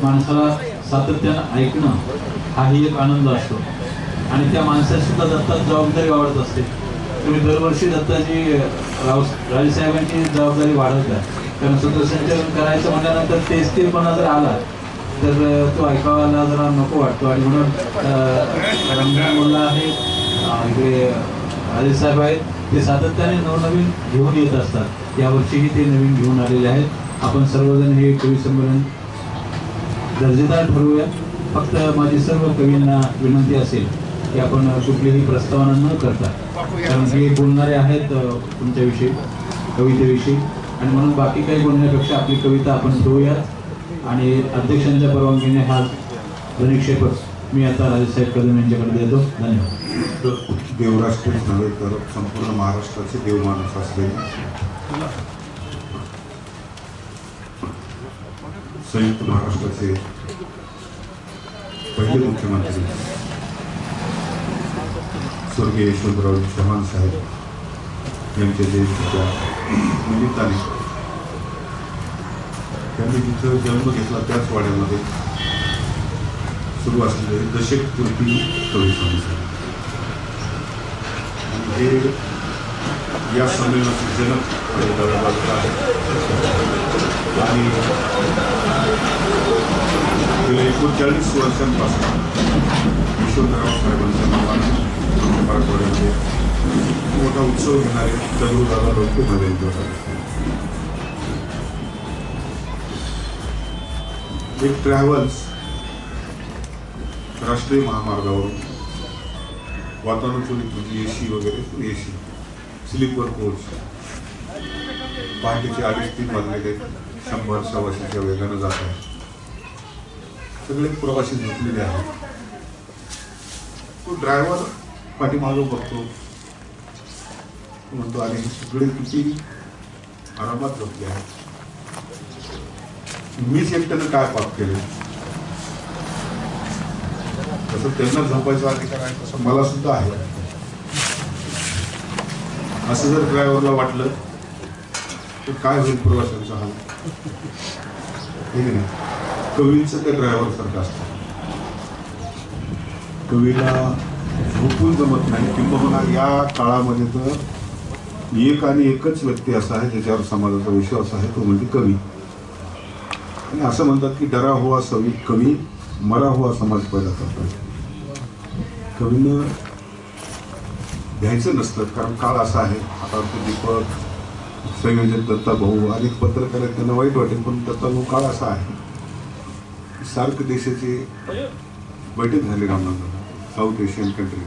माणसाला सातत्यानं ऐकणं हाही एक आनंद असतो आणि त्या माणसाला सुद्धा दत्ताची जबाबदारी वाढत असते. तुम्ही दरवर्षी दत्ताजी राजेसाहेबांची जबाबदारी वाढवता, कारण सूत्रसंचालन करायचं म्हटल्यानंतर तेचतेपणा जर आला तर तो ऐकायला जरा नको वाटतो. आणि म्हणून रमजान मुल्ला आहे, इकडे राजेसाहेब आहेत, ते सातत्याने नवनवीन घेऊन येत असतात. यावर्षीही ते नवीन घेऊन आलेले आहेत. आपण सर्वजण हे कवी संमेलन दर्जेदार ठरवूया. फक्त माझी सर्व कवींना विनंती असेल की आपण कुठलीही प्रस्तावना न करता, कारण हे बोलणारे आहेत तुमच्याविषयी, कवितेविषयी, आणि म्हणून बाकी काही बोलण्यापेक्षा आपली कविता आपण ठेवूयात. आणि अध्यक्षांच्या परवानगीने हा ध्वनिक्षेपक मी आता राजेसाहेब कदम यांच्याकडे देतो. धन्यवाद. देवराष्ट्रीच नव्हे तर संपूर्ण महाराष्ट्राचे देवमानस असलेले संयुक्त महाराष्ट्राचे पहिले मुख्यमंत्री स्वर्गीय यशवंतराव चव्हाण साहेब यांच्या जयंतीच्या निमित्ताने त्यांनी जिथं जन्म घेतला त्याच वाड्यामध्ये सुरू असलेले दशकपूर्ती कवी संमेलन, आणि हे या संमेलनाचे जनक आहे. आणि गेल्या 39 वर्षांपासून यशवंतराव साहेबांच्या नावाने मराठवाड्यामध्ये मोठा उत्सव घेणारे दगडूदादा लोके नरेंद्र एक ट्रॅव्हल्स राष्ट्रीय महामार्गावरून वातावरणातून एसी वगैरे एसी स्लीपर कोच पहाटेचे 2:30-3 वाजलेले 100-125च्या वेगानं जात आहे. सगळे प्रवासी झोपलेले आहेत. तो ड्रायव्हर पाठीमागं बघतो, म्हणतो अरे सगळे किती आरामात झोपले आहेत, मीच एकट्यानं काय पाप केले. तसं त्यांना झोपायचा अधिकार आहे तसं मला सुद्धा आहे. असं जर ड्रायव्हरला वाटलं तर काय होईल प्रवाशांचा हाल. ठीक नाही. कवींचं त्या ड्रायव्हर सारखं असतं. कवीला झोपून जमत नाही, किंबहुना या काळामध्ये तर एक आणि एकच व्यक्ती असा आहे ज्याच्यावर समाजाचा विश्वास आहे, तो म्हणजे कवी. आणि असं म्हणतात की डरा हुआ सवी कवी, मरा हुआ समाज पैदा करतात. कवीनं घ्यायचं नसतं, कारण काळ असा आहे. आता दीपक, संयोजक दत्ता भाऊ, अनेक पत्रकार आहेत, त्यांना वाईट वाटेल, पण दत्ता भाऊ काळ असा आहे. सार्क देशाची बैठक झाली रामनगर, साऊथ एशियन कंट्री.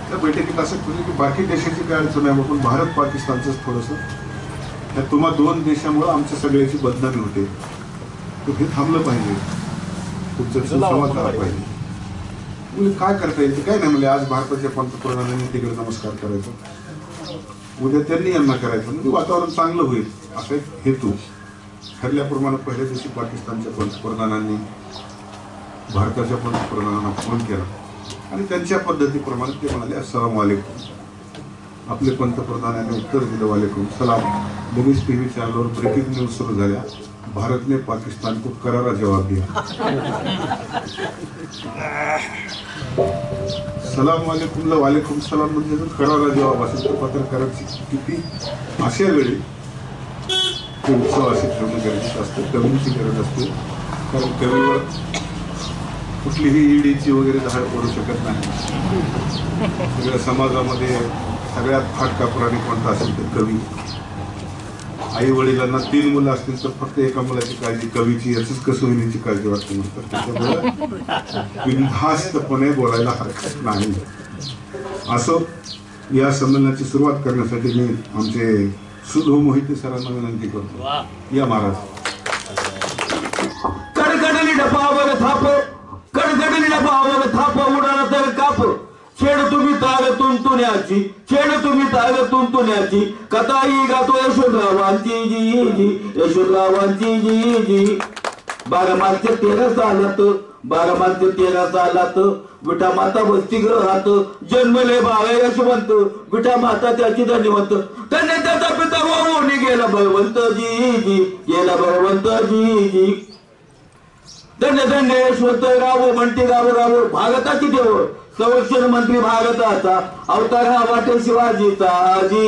त्या बैठकीत असं केलं की बाकी देशाची काय अडचण आहे, पण भारत पाकिस्तानचंच थोडंसं, त्या तुम्हा 2 देशामुळं आमच्या सगळ्याची बदनामी होते, तर हे थांबलं पाहिजे, तुमचं सुसंवाद झाला पाहिजे. म्हणजे काय करता येईल ते काय नाही. म्हणजे आज भारताच्या पंतप्रधानांनी तिकडे नमस्कार करायचा, उद्या त्यांनी यांना करायचं, म्हणजे वातावरण चांगलं होईल असा एक हेतू. ठरल्याप्रमाणे पहिल्या दिवशी पाकिस्तानच्या पंतप्रधानांनी भारताच्या पंतप्रधानांना फोन केला आणि त्यांच्या पद्धतीप्रमाणे ते म्हणाले अस्सलाम वालेकुम. आपले पंतप्रधान यांनी उत्तर दिलं वालेकुम सलाम. लगेच टीव्ही चॅनलवर ब्रेकिंग न्यूज सुरू झाल्या, भारत ने पाकिस्तान को करारा जवाब दिया. सलाम वालेकुमला वालेकुम सलाम म्हणजे जर करारा जवाब असेल तर पत्रकारांची किती अशा वेळी ते उत्सव असे ठेवणं गरजेचं असतं. कवींची गरज असते, कारण कवीवर कुठलीही ईडीची वगैरे धाड पडू शकत नाही. सगळ्या समाजामध्ये सगळ्यात फाटका प्राणी कोणता असेल तर कवी. आई वडिलांना 3 मुलं असतील तर फक्त एका मुलाची काळजी कवीची, याचीच कसोईची काळजी वाटते नसतात. त्याच्यामुळे बिनधास्तपणे बोलायला हरकत नाही. असो, या संमेलनाची सुरुवात करण्यासाठी मी आमचे सुधो मोहिते सरांना विनंती करतो. या महाराज. कडकडली डपावर थाप, कडकडली डपावर थाप, उडाला तर काप. छेड तुम्ही ताग तुंतुण्याची, छेड तुम्ही ताग तुंतुण्याची, कथाही गातो यशोधरावांची जी जी, यशोधरावांची जी जी. 12 मार्च 13 सालात, 12 मार्च 13 सालात विठा माता वसतिगृहात जन्मले बाळे यशवंत. विठा माता त्याची धन्यवंत, त्यांनी त्याचा पिता होऊन गेला बळवंत जी जी, गेला बळवंत जी जी. दंड दंड यशवंत गाव म्हणते गाव भागताची देव संरक्षण मंत्री भागताचा अवतार हा वाटे शिवाजीचा जी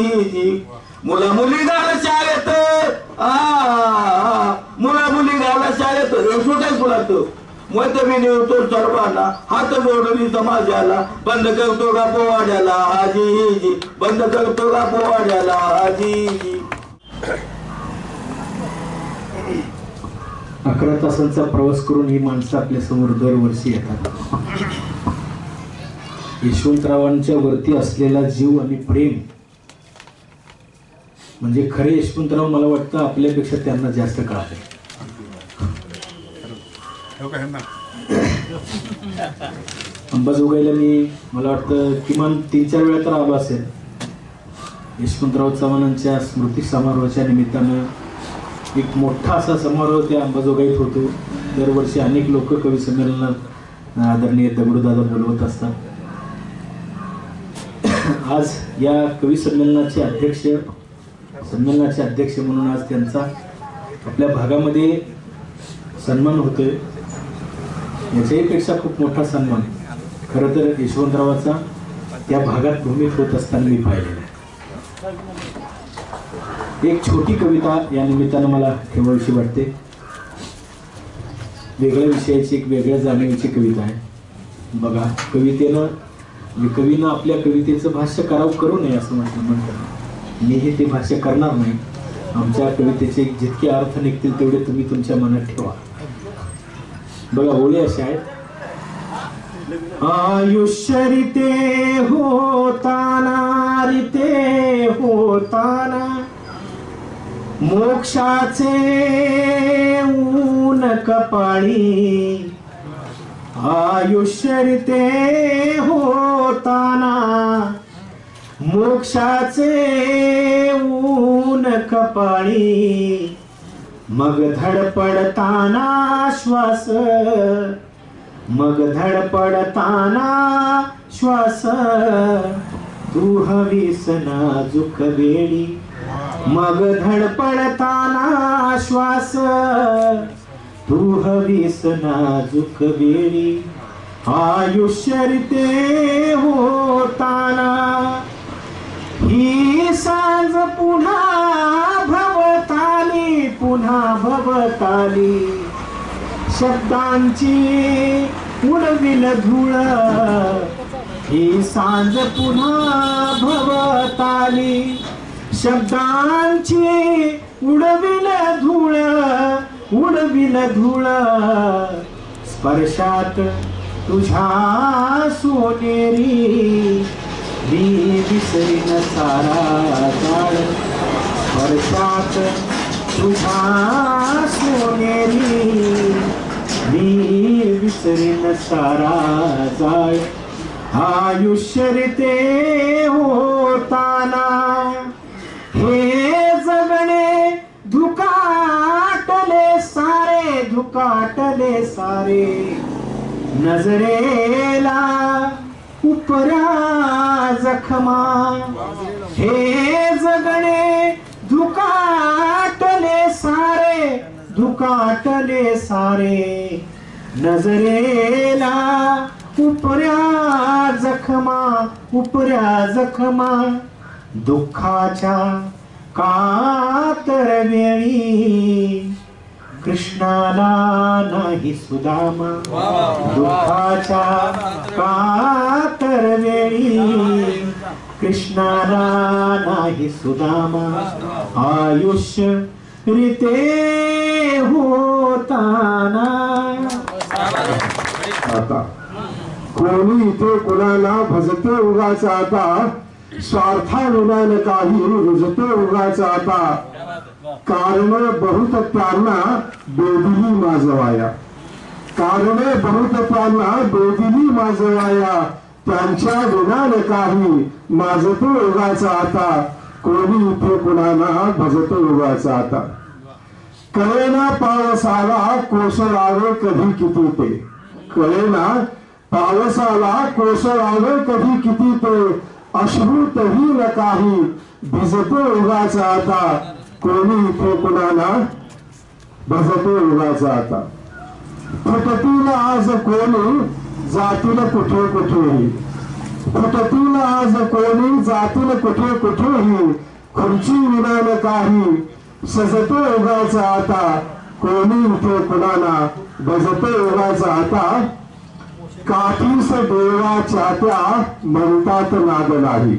मुला मुली गाला शाळेत मुला मुली गाला शाळेत यशवंत तुला तो मत मी नेवतो सर्वांना हात जोडून समाजाला बंद करतो का पोवाड्याला आजी बंद करतो का पोवाड्याला आजी 11 तासांचा प्रवास करून ही माणसं आपल्या समोर दरवर्षी येतात. यशवंतरावांच्या वरती असलेला जीव आणि प्रेम म्हणजे खरे यशवंतराव मला वाटतं आपल्यापेक्षा त्यांना जास्त कळते. अंबाजोगाईला मला वाटतं किमान 3-4 वेळा तर आलो असेल. यशवंतराव चव्हाणांच्या स्मृती समारोहाच्या निमित्तानं एक मोठा असा समारोह त्या अंबाजोगाईत होतो. दरवर्षी अनेक लोक कवी संमेलनात आदरणीय दगडूदादा बोलवत असतात. आज या कवी संमेलनाचे अध्यक्ष म्हणून आज त्यांचा आपल्या भागामध्ये सन्मान होतोय. याच्याही पेक्षा खूप मोठा सन्मान खरं तर यशवंतरावाचा त्या भागात भूमित होत असताना मी पाहिलेला आहे. एक छोटी कविता या निमित्तानं मला ठेवावीशी वाटते. वेगळ्या विषयाची एक वेगळ्या जाणीवेची कविता आहे. बघा, कवीनं आपल्या कवितेचं भाष्य करू नये असं म्हणतात. मीही ते भाष्य करणार नाही. आमच्या कवितेचे जितके अर्थ निघतील तेवढे तुम्ही तुमच्या मनात ठेवा. बघा, ओळी अशा आहेत. आयुष्य रिते होताना मोक्षाचे ऊन कपाळी. आयुष्य रिते होताना मोक्षाचे ऊन कपाळी. मग धडपडताना श्वास तू हवीस नाजूक वेळी. मग धडपडताना श्वास तू हवीस नाजूक वेळी. आयुष्य रिते होताना ही सांज पुन्हा भवताली. शब्दांची उडविल धूळ. ही सांज पुन्हा भवताली. शब्दांची उडविल धूळ. स्पर्शात तुझ्या सोनेरी मी विसरीन सारा जाळ. स्पर्शात तुझ्या सोनेरी मी विसरीन सारा जाळ. आयुष्य रिते होताना हे जगणे धुकाटले सारे. नजरेला उपरा जखमा. हे जगणे धुकाटले सारे. नजरेला उपऱ्या जखमा. दुःखाच्या कातर वेळी कृष्णाला नाही सुदामा. दुःखाच्या कातर वेळी कृष्णाला नाही सुदामा. आयुष्य रिते होताना. आता कोणी इथे कोणाला भजते उगाचा आता. स्वार्थानुमान काही रुजते उगाचा आता. कारण बहुत त्यांना बेदिली माझवाया. त्यांच्या विनान काही माझतो उगाचा आता. कोणी इथे कोणाला भजतो उगाचा आता. कळेना पावसाला कोसळावे कधी किती ते. कळेना पावसाला कोसळावे कधी किती ते. अश्रूतही न काही भिजतो उगाचा आता. कोणी इथे कोणाला भजतो उगाचा आता. फुटतील आज कोणी जातील कुठे कुठेही, फुटतील आज कोणी जातील कुठे कुठेही, खुर्ची विनान काही सजतो उगाच आता, कोणी इथे कुणाला बजतो उगाच आता, काठीस देवाच्या त्या म्हणतात नाद नाही,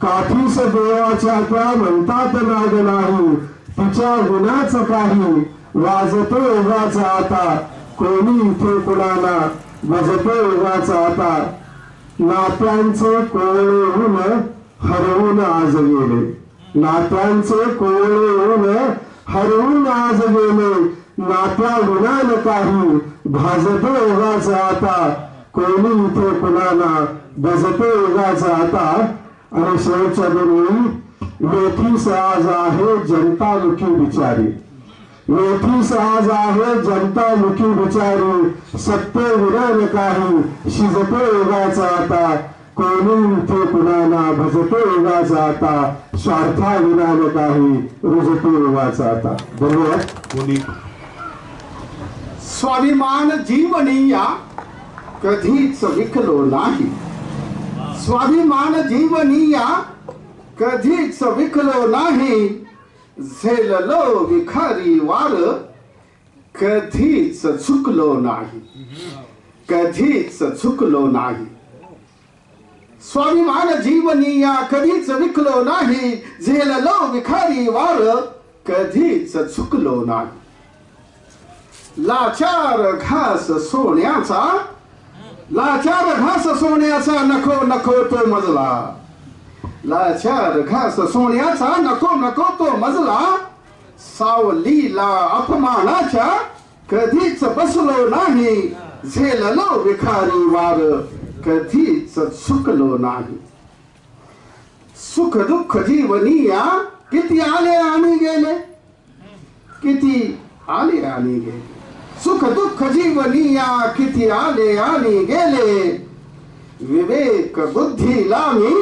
काठीस देवाच्या त्या म्हणतात नाद नाही, तिच्या गुणाच काही वाजतो उगाच आता, कोणी इथे कुणाला बजतो उगाच आता, नात्यांचे कोवळे ऊन हरवून आज गेले, नात्यांचे कोवळे ऊन हरवून आज गेले, नात्या गुणान काही भाजतो उगाच आता, कोणी इथे कुणाला बजतो उगाच आता. आणि शेवटच्या दोन ओळी, वेठीस आज आहे जनता मुखी बिचारी, वेठीस आज आहे जनता मुखी बिचारी, सत्य विरान काही शिजतो उगाच आता, कोणी इथे कुणाला भजतो उगाच आता, स्वार्था विरान काही रुजतो उगाच आता. बरोबर कोणी स्वाभिमान जीवनीया कधीच विकलो नाही, स्वाभिमान जीवनीया कधीच विकलो नाही, झेललो विखारी वार कधीच चुकलो नाही, कधीच चुकलो नाही. स्वाभिमान जीवनीया कधीच विकलो नाही, झेललो विखारी वार कधीच चुकलो नाही. लाचार घास सोन्याचा, लाचार घास सोन्याचा नको नको तो मजला, लाचार घास सोन्याचा नको नको तो मजला, सावलीला अपमानाच्या कधीच बसलो नाही, झेललो विखारी वार कधीच चुकलो नाही. सुख दुःख जीवनीया किती आले आणि गेले, किती आले आणि गेले, सुख दुःख जीवनीया किती आले आणि गेले, विवेक बुद्धीला मी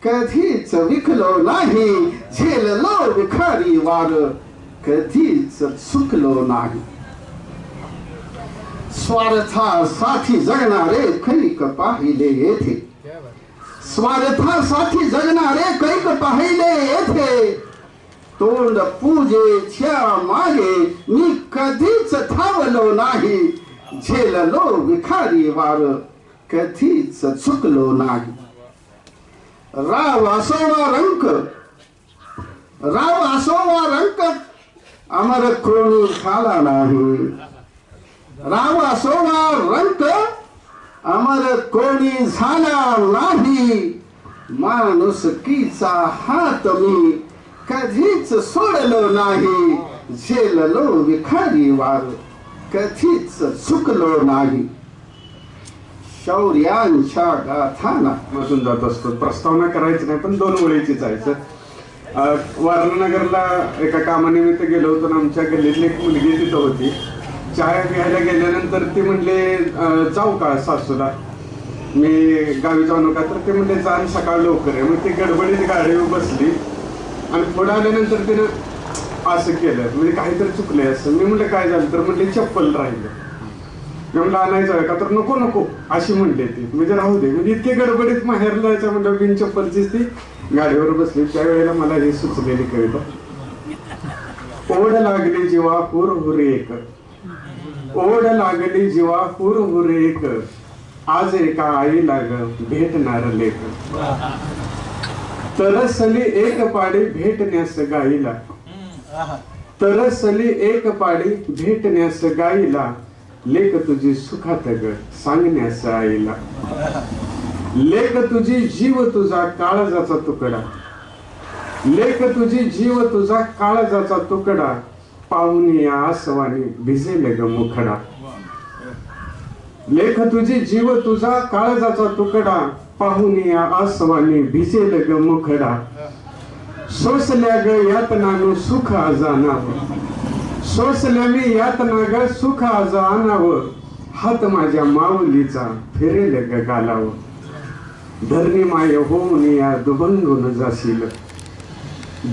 कधीच विकलो नाही, झेललो विखारी वार कधीच चुकलो नाही. स्वार्थासाठी जगणारे कैक पाहिले येथे, स्वार्थासाठी जगणारे कैक पाहिले येथे, तोंड पूजेच्या मागे मी कधीच थांबलो नाही, झेललो विखारी वार कधीच चुकलो नाही. राव असोवा रंक, राव असोवा रंक अमर कोणी झाला नाही, राव असोवा रंक अमर कोणी झाला नाही, माणुसकीचा हात मी कधीच सोडलो नाही, झेललो विखारी वार कधीच चुकलो नाही. शौर्यांच्या गाथांना मधून जात असतो. प्रस्तावना करायची नाही, पण दोन ओळीची जायचं. वारणानगरला एका कामानिमित्त गेलो होतो, आमच्या गल्लीतली एक मुलगी तिथं होती. चहा घ्यायला गेल्यानंतर ती म्हणले जाऊ का सासूला, मी गावी जाऊ नका, तर ते म्हणले जा सकाळ लवकर आहे. मग ती गडबडीत गाडीवर बसली आणि पुढे आल्यानंतर तिनं असं केलं, म्हणजे काहीतरी चुकलंय असं. मी म्हणलं काय झालं, तर म्हणले चप्पल राहिलं. मी म्हणलं आणायचं का, तर नको नको अशी म्हणले ती, म्हणजे राहू दे. म्हणजे इतके गडबडीत माहेर जायचं म्हणलं, बिन चप्पलचीच ती गाडीवर बसली. त्यावेळेला मला ही सुचलेली कविता. ओढ लागली जीवा हुरहुरे एक, ओढ लागली जीवा हुरहुरे एक, आज एका आईला ग भेटणार लेक, तरसली एक पाडी भेटण्यास गाईला, तरसली एक पाडी भेटण्यास गाईला, लेक तुझी सुखात ग सांगण्यास आईला, लेक तुझी जीव तुझा काळजाचा तुकडा, लेक तुझी जीव तुझा काळजाचा तुकडा, पाहुन या आसवानी भिजेल ग मुखडा, लेख तुझी जीव तुझा काळजाचा तुकडा, पाहुन या आसवानी भिजेल ग मुखडा, सोसल्या ग यातनानु सुख आज आणावं, सोसल्या मी यातना ग सुख आज आणावं, हात माझ्या माऊलीचा फिरेल ग गालावं, धरणी माय होऊन या दुभंगून जाशील,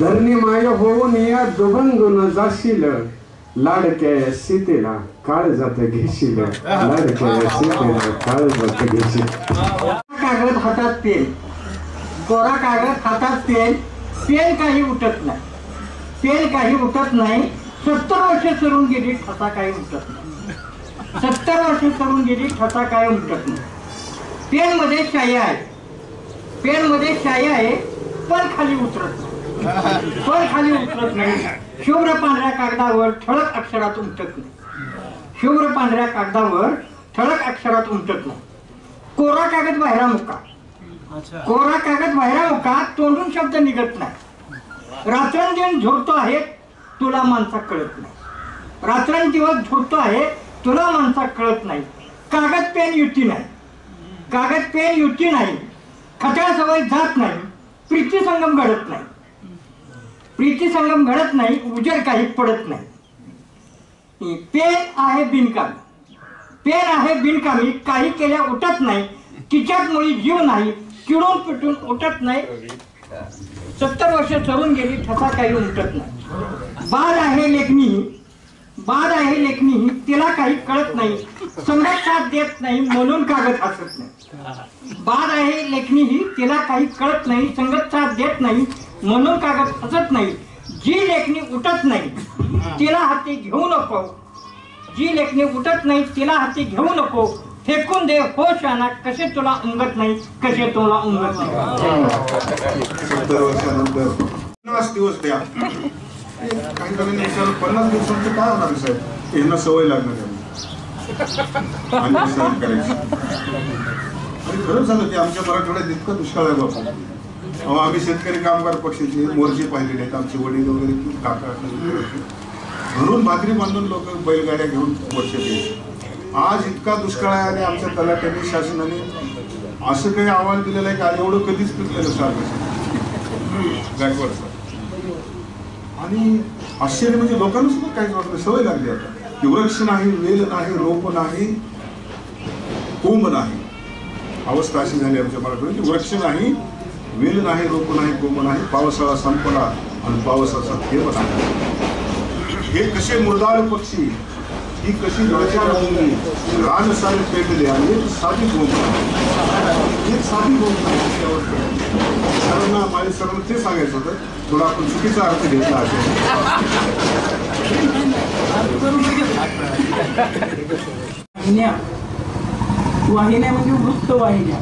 धरणी माय होऊन या दुभंगून जाशील, लाडक्या सीतेला काळ जात घेशील, लाडक्या सीतेला काळ जात घेशील. कागद हातात पेन, कोरा कागद हातात पेन, पेन काही उठत नाही, पेन काही उठत नाही. 70 वर्ष सरून गेली ठसा काही उठत नाही, 70 वर्ष सरून गेली ठसा काही उठत नाही. पेन मध्ये शाई आहे, पेन मध्ये शाई आहे, पण खाली उतरत नाही, पण खाली उतरत नाही. शुभ्र पांढऱ्या कागदावर ठळक अक्षरात उमटत नाही, शुभ्र पांढऱ्या कागदावर ठळक अक्षरात उमटत नाही. कोरा कागद बाहेरा मुका, कोरा कागद बाहेरा मुका, तोंडून शब्द निघत नाही. रात्रंदिवस झोपतो आहे तुला माणसा कळत नाही, रात्रंदिवस झोपतो आहे तुला माणसा कळत नाही. कागद पेन युती नाही, कागद पेन युती नाही. खट्या सवय जात नाही, प्रीती संगम घडत नाही, प्रीती संगम घडत नाही. उजेड काही पडत नाही. पेन आहे बिनकामी, पेन आहे बिनकामी, काही केल्या उठत नाही. तिच्यात मुळी जीव नाही, चिडून पिटून उठत नाही. 70 वर्ष सरून गेली ठसा काही उमटत नाही. बाद आहे लेखणी, बाद आहे लेखणी, तिला काही कळत नाही. संगत साथ देत नाही म्हणून कागद हसत नाही. बाद आहे लेखणी ही, तिला काही कळत नाही. संगत साथ देत नाही म्हणून कागद हसत नाही. जी लेखणी उठत नाही तिला हाती घेऊ नको, जी लेखणी उठत नाही तिला हाती घेऊ नको. फेकून दे हो शाना, कसे तुला उमगत नाही, कसे तुला उमगत नाही. 70 वर्षानंतर 50 दिवस द्या. काही जणांनी विचारलं 50 दिवसांचं काय होणार साहेब? यांना सवय लागणार आहे आणि सहन करायची. आणि खरंच झालं ते आमच्या मराठवाड्यात इतकं दुष्काळ आहे बाबा. आम्ही शेतकरी कामगार पक्षाचे मोर्चे पाहिलेले आहेत, आमचे वडील वगैरे काका घरून भाकरी बांधून लोक बैलगाड्या घेऊन मोर्चे द्यायचे. आज इतका दुष्काळ आहे आणि आमच्या तलाट्याने शासनाने असं काही आव्हान दिलेलं आहे का एवढं कधीच पिकलेलं सारखं गायकवाड सर. आणि आश्चर्य म्हणजे लोकांना सुद्धा काहीच वाटलं, सवय लागली आता की वृक्ष नाही, वेल नाही, रोप नाही, कोंब नाही. अवस्था अशी झाली आमच्या मराठवाड्यात, वृक्ष नाही, वेल नाही, रोप नाही, कोंब नाही. पावसाळा संपला आणि पावसाचा थेंब नाही. हे कसे मुरदाळ पक्षी, ही कशी रान सारे पेटले आणि एक साधी गोंब, एक साधी गोंब. सरांना माझ्या सरांना ते सांगायचं होतं, थोडा आपण चुकीचा अर्थ घेतला असेल. वाहिन्या म्हणजे वृत्त वाहिन्या.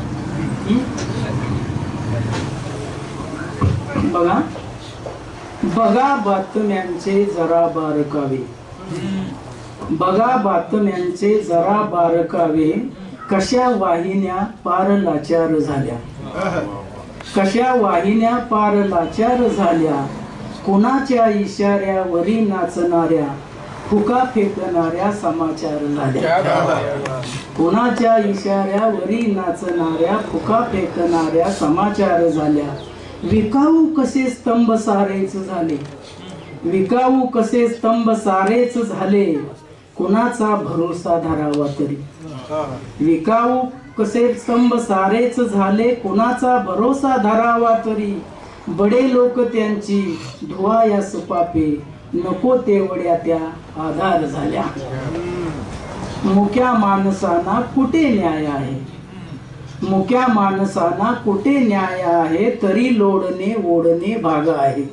बघा बघा बातम्यांचे जरा बारकावे, बघा बातम्यांचे जरा बारकावे. कशा वाहिन्या पार लाचार झाल्या, कशा वाहिन्या पार लाचार झाल्या. कोणाच्या इशाऱ्यावरी नाचणाऱ्या, फुका फेकणाऱ्या समाचार झाल्या. कोणाच्या इशाऱ्यावरी नाचणाऱ्या, फुका फेकणाऱ्या समाचार झाल्या. विकाऊ कसे स्तंभ सारेच झाले, विकाऊ कसे स्तंभ सारेच झाले. कुणाचा भरोसा धरावा तरी, विकाऊ कसे स्तंभ सारेच झाले. कुणाचा भरोसा धरावा तरी. बडे लोक त्यांची धुवायास पापे, नको तेवढ्या त्या आधार झाल्या. मुक्या माणसांना कुठे न्याय आहे, मुक्या माणसांना कुठे न्याय आहे. तरी लोडणे ओढणे भाग आहे.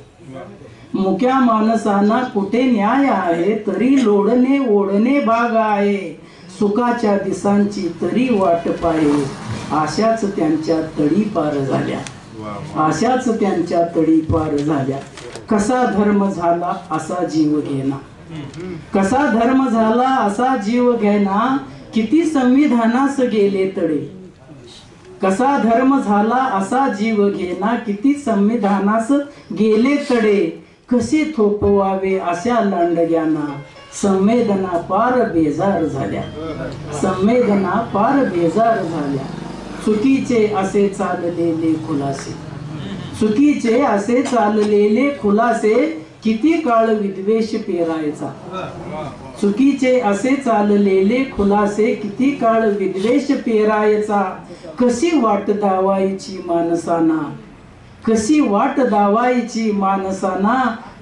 मुक्या माणसांना कुठे न्याय आहे, तरी लोडणे ओढणे भाग आहे. सुखाच्या दिसांची तरी वाट पाहे, आशाच त्यांच्या तडी पार झाल्या, आशाच त्यांच्या तडी पार झाल्या. कसा धर्म झाला असा जीव घेना, कसा धर्म झाला असा जीव घेना. किती संविधानास गेले तडे, कसा धर्म झाला असा जीव घेना. किती संविधानास गेले तडे. कसे थोपवावे अशा लांडग्यांना, संवेदना पार बेजार झाल्या, संवेदना पार बेजार झाल्या. चुकीचे असे चाललेले खुलासे, चुकीचे असे चाललेले खुलासे. किती काळ विद्वेष पेरायचा, चुकीचे असे चाललेले खुलासे. किती काळ विद्वेष पेरायचा. कशी वाट दावायची माणसांना, कशी वाट दावायची माणसाना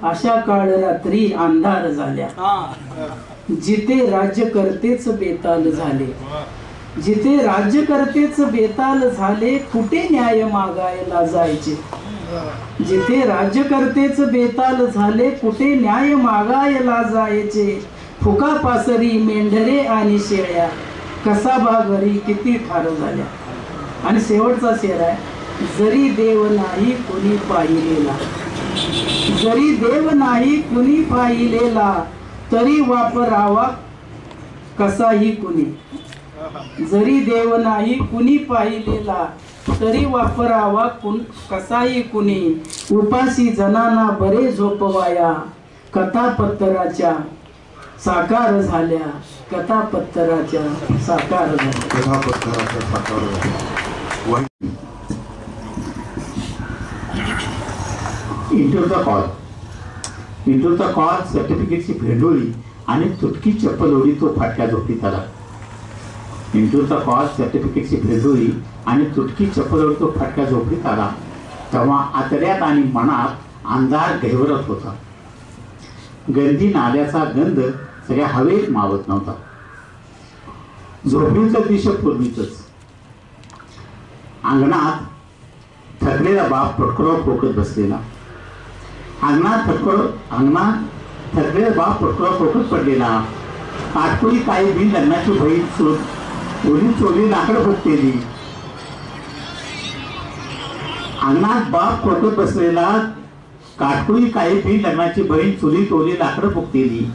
अशा काळ रात्री अंधार झाल्या. जिथे राज्यकर्तेच बेताल झाले, जिथे राज्यकर्तेच बेताल झाले, कुठे न्याय मागायला जायचे. जिथे राज्यकर्तेच बेताल झाले, कुठे न्याय मागायला जायचे. फुका पासरी मेंढरे आणि शेळ्या, कसाबा घरी किती ठार झाल्या. आणि शेवटचा शेर आहे, जरी देव नाही कुणी पाहिलेला, जरी देव नाही कुणी पाहिलेला, तरी वापरावा कसाही कुणी. जरी देव नाही कुणी पाहिलेला, तरी वापरावा कसाही कुणी. उपाशी जनाना बरे झोपवाया, कथा पत्तराच्या साकार झाल्या. कथा पत्तराच्या साकार झाल्या. कथा पत्थराचा साकार झाला. इंटरचा कॉल सर्टिफिकेटची भेंडोळी आणि तुटकी चप्पल ओढी तो फाटक्या झोपडीत आला. इंटरचा कॉल सर्टिफिकेटची भेंडोळी आणि तुटकी चप्पल ओढी तो फाटक्या झोपडीत आला. तेव्हा आतड्यात आणि मनात अंधार गहिवरत होता. गंदी नाल्याचा गंध सगळ्या हवेत मावत नव्हता. झोपडीचं दिशा पूर्वीच. अंगणात थकलेला बाप पटकराव ठोकत बसलेला. अंगणात थकलेला बाप पटकराव ठोकत पडलेला. काटकोळी काही बिन लग्नाची बहीण चोली चोली लाकडं फुटलेली. अंगणात बाप ठोकत बसलेला. काटकोळी काही बिन लग्नाची बहीण चोली चोली लाकडं फुटलेली.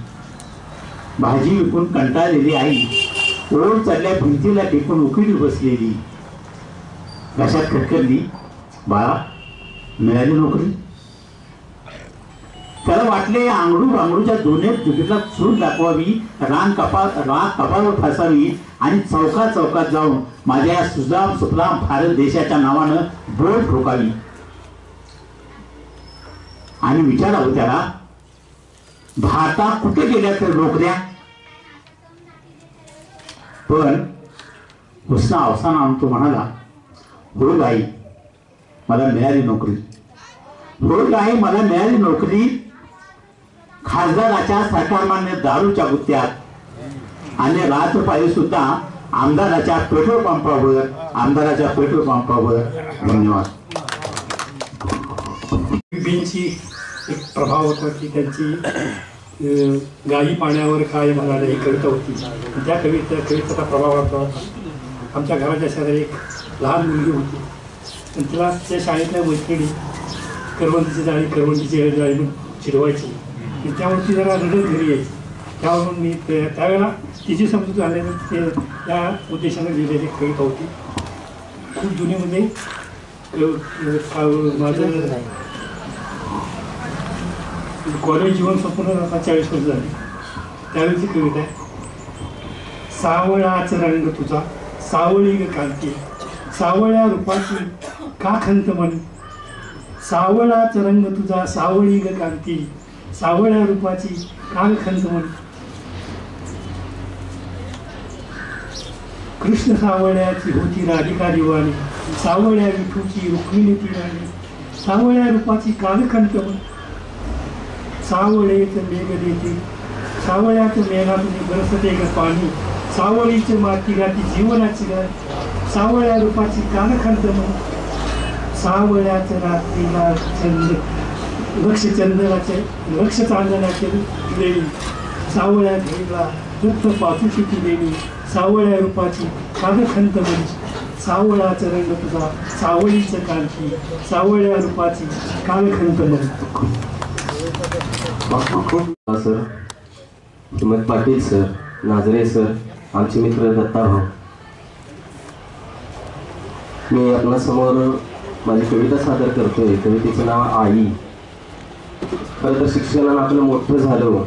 भाजी विकून कंटाळलेली आई ओढ चढल्या भिंतीला टेकून उकिडी बसलेली. घशात खटकली, बाळा मिळाली नोकरी. त्याला वाटले आंगडूच्या दोन्ही जुटीला चूल दाखवावी, राग कपाळावर फासावी आणि चौकात जाऊन माझ्या या सुजाम सुफलाम भारत देशाच्या नावानं बोट ठोकावी. आणि विचारावं त्याला, भारतात कुठे गेल्या तर नोकऱ्या. पण हुसना अवसान आणून तो म्हणाला, हो गाई मला मिळाली नोकरी. हो गाई मला मिळाली नोकरी. खासदाराच्या सरकारमान्य दारूच्या गुत्त्यात आणि रात्रपाळी सुद्धा आमदाराच्या पेट्रोल पंपावर. धन्यवाद. बिबींची एक प्रभाव होता की त्यांची गाई पाण्यावर काय म्हणाले ही कविता होती. त्या कवितेचा प्रभाव होता. आमच्या घराच्या शेजारी एक लहान मुलगी होती. आणि तिला त्या शाळेतल्या मैत्रिणी करवंदीची जाळी म्हणून चिडवायची. त्यामुळे ती जरा रडत घरी यायची. त्यावरून मी त्यावेळेला तिची समजूत झाल्यानं ते त्या उद्देशाने लिहिलेली कविता होती. खूप जुनीमध्ये माझं कॉलेज जीवन संपूर्ण 40 वर्ष झाली. त्यावेळीची कविता आहे, सावळाच रंग तुझा सावळी ग कांती, सावळ्या रूपाची का खंत मन. सावळाच रंग तुझा सावळी ग कांती, सावळ्या रूपाची का खंत मन. कृष्ण सावळ्याची होती राधिका दिवाणी, सावळ्या विठूची रुक्मिणी ती राणी. सावळ्या रूपाची कालखंत मन. सावळेच मेघ देते, सावळ्याच मेघातून बरसते ग पाणी. सावळीचे माती गाती जीवनाची गाय, सावळ्या रूपाची कालखंत मन. सावळ्याच रात्रीला चंद्र लक्ष चांदण्याचे देवी, सावळ्या घरीला दुःख पाचूशी ती देवी. सावळ्या रूपाची कालखंत मन. सावळाच रंग तुझा सावळीच कांती, सावळ्या रूपाची कालखंत मन. सर, हिमत पाटील सर, नाजरे सर, आमचे मित्र दत्ता भाऊ, मी आपणासमोर माझी कविता सादर करतोय. कवितेचं नाव आई. खरं तर शिक्षणानं आपलं मोठं झालं,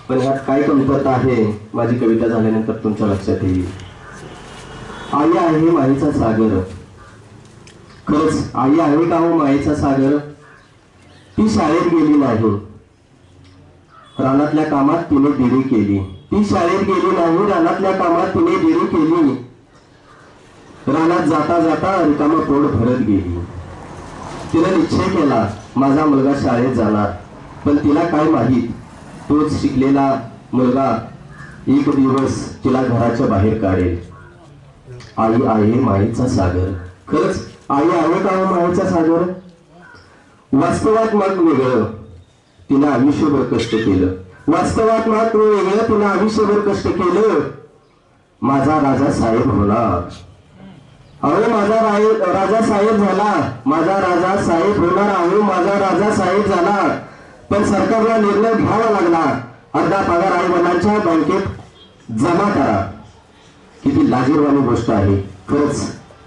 पण ह्यात काय कमतरता आहे माझी कविता झाल्यानंतर तुमच्या लक्षात येईल. आई आहे मायेचा सागर. खरंच आई आहे का हो मायेचा सागर. ती शाळेत गेली नाही, रानातल्या कामात तिने देरी केली. ती शाळेत गेली नाही, रानातल्या कामात तिने देरी केली. रानात जाता जाता रिकामा पोट भरत गेली. तिला निश्चय केला माझा मुलगा शाळेत जाणार, पण तिला काय माहीत तोच शिकलेला मुलगा एक दिवस तिला घराच्या बाहेर काढेल. आई आहे मायेचा सागर. खरंच आई आहे का मायेचा सागर? वास्तवात मात्र वेगळं तिनं आयुष्यभर कष्ट केलं. वास्तवात मात्र वेगळं तिनं आयुष्यभर कष्ट केलं. माझा राजा साहेब होणार. अहो माझा राजा साहेब झाला. माझा राजा साहेब होणार. अहो माझा राजा साहेब झाला. पण सरकारला निर्णय घ्यावा लागला. अर्धा पगार आई वडिलांच्या बँकेत जमा करा. किती लाजीरवाणी गोष्ट आहे. खरंच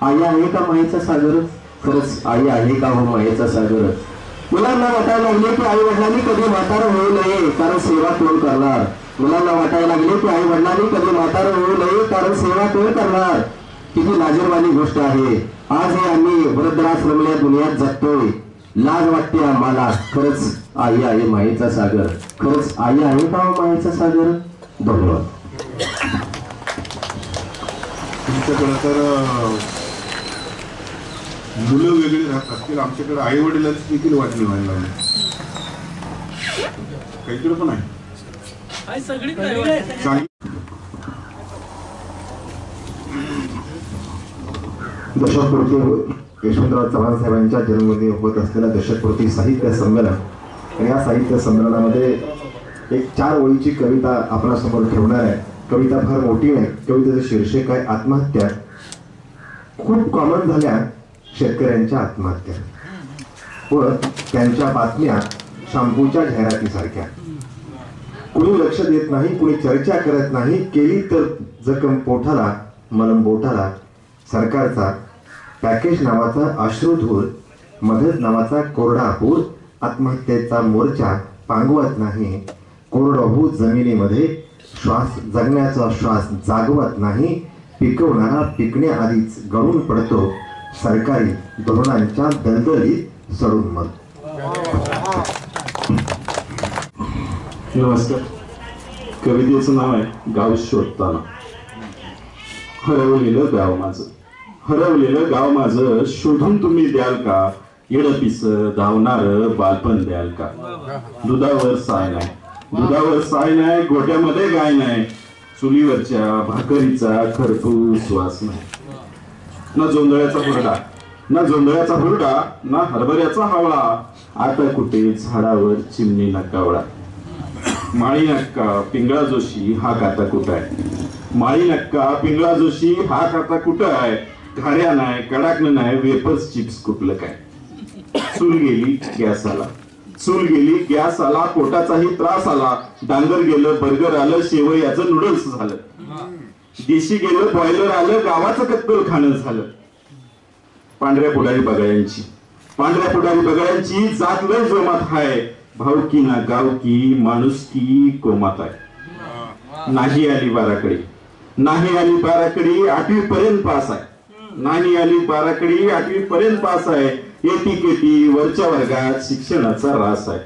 आई आहे का मायेचा सागर? खरंच आई आहे का हो मायेचा सागर? मुलांना वाटायला लागले की आई वडिलांनी कधी म्हातारं होऊ नये, कारण सेवा कोण करणार? मुलांना वाटायला लागले की आई वडिलांनी कधी म्हातारं होऊ नये, कारण सेवा कोण करणार? किती लाजीरवाणी गोष्ट आहे. आज आम्ही वृद्धाश्रमल्या दुनियात जगतोय. लाज वाटते आम्हाला. खरंच आई आहे मायेचा सागर. खरंच आई आहे का मायेचा सागर? धन्यवाद. तुमच्याकडे तर मुलं वेगळी राहत असतील. आमच्याकडे आई वडिलांची देखील वाटणी व्हायला लागली. काहीकडे पण आहे. दशकपूर्ती यशवंतराव चव्हाण साहेबांच्या जन्मदिनी होत असलेल्या दशकपूर्ती साहित्य संमेलन, आणि या साहित्य संमेलनामध्ये एक 4 ओळीची कविता आपणासमोर ठेवणार आहे. कविता फार मोठी नाही. कवितेचं शीर्षक आहे आत्महत्या. खूप कॉमन झाल्या शेतकऱ्यांच्या आत्महत्या व त्यांच्या बातम्या शॅम्पूच्या जाहिरातीसारख्या. कुणी लक्ष देत नाही, कुणी चर्चा करत नाही. केली तर जखम पोटाला, मलम बोटाला. सरकारचा पॅकेज नावाचा अश्रुधूर, मदत नावाचा कोरडा पूर. आत्महत्येचा मोर्चा पांगवत नाही. कोरडहू जमिनीमध्ये श्वास, जगण्याचा श्वास जागवत नाही. पिकवणारा पिकण्याआधीच गळून पडतो. सरकारी धोरणांच्या दलदलीत सडून मग. नमस्कार. कवितेचं नाव आहे गाव शोधताना. हरवलेलं गाव माझं, हरवलेलं गाव माझं, शोधून तुम्ही द्याल का? येडपिस धावणार बालपण द्याल का? दुधावर साय नाही, दुधावर साय नाही, गोट्यामध्ये गाय नाही. चुलीवरच्या भाकरीचा खरपूस वास नाही. ना जोंधळ्याचा हुरडा, ना जोंधळ्याचा हुरडा, ना हरभऱ्याचा हावळा. आता कुठे झाडावर चिमणी नकावळा. माळी नक्का पिंगळा जोशी हा काता कुठं आहे? माळी नक्का पिंगळा जोशी हा काता कुठं आहे? घाऱ्या नाही, कडाकणं नाही, वेफर्स चिप्स कुठलं काय? चूल गेली गॅस आला, चूल गेली गॅस आला. पोटाचाही त्रास आला. डांगर गेलं, बर्गर आलं, शेवयाचं नूडल्स झालं. देशी गेलं, बॉयलर आलं, गावाचं कत्तल खाणं झालं. पांढऱ्या पुढारी बगाड्यांची, पांढऱ्या पुढारी बगाड्यांची जात लय जोमात हाय. भावकी ना गावकी, माणुसकी कोमात आहे. नाही आली बाराकडे, नाही आली बाराकडे, 8वी पर्यंत पास आहे. नाही आली बाराकडे, 8वी पर्यंत पास आहे. एटीकेटी वरच्या वर्गात शिक्षणाचा रास आहे.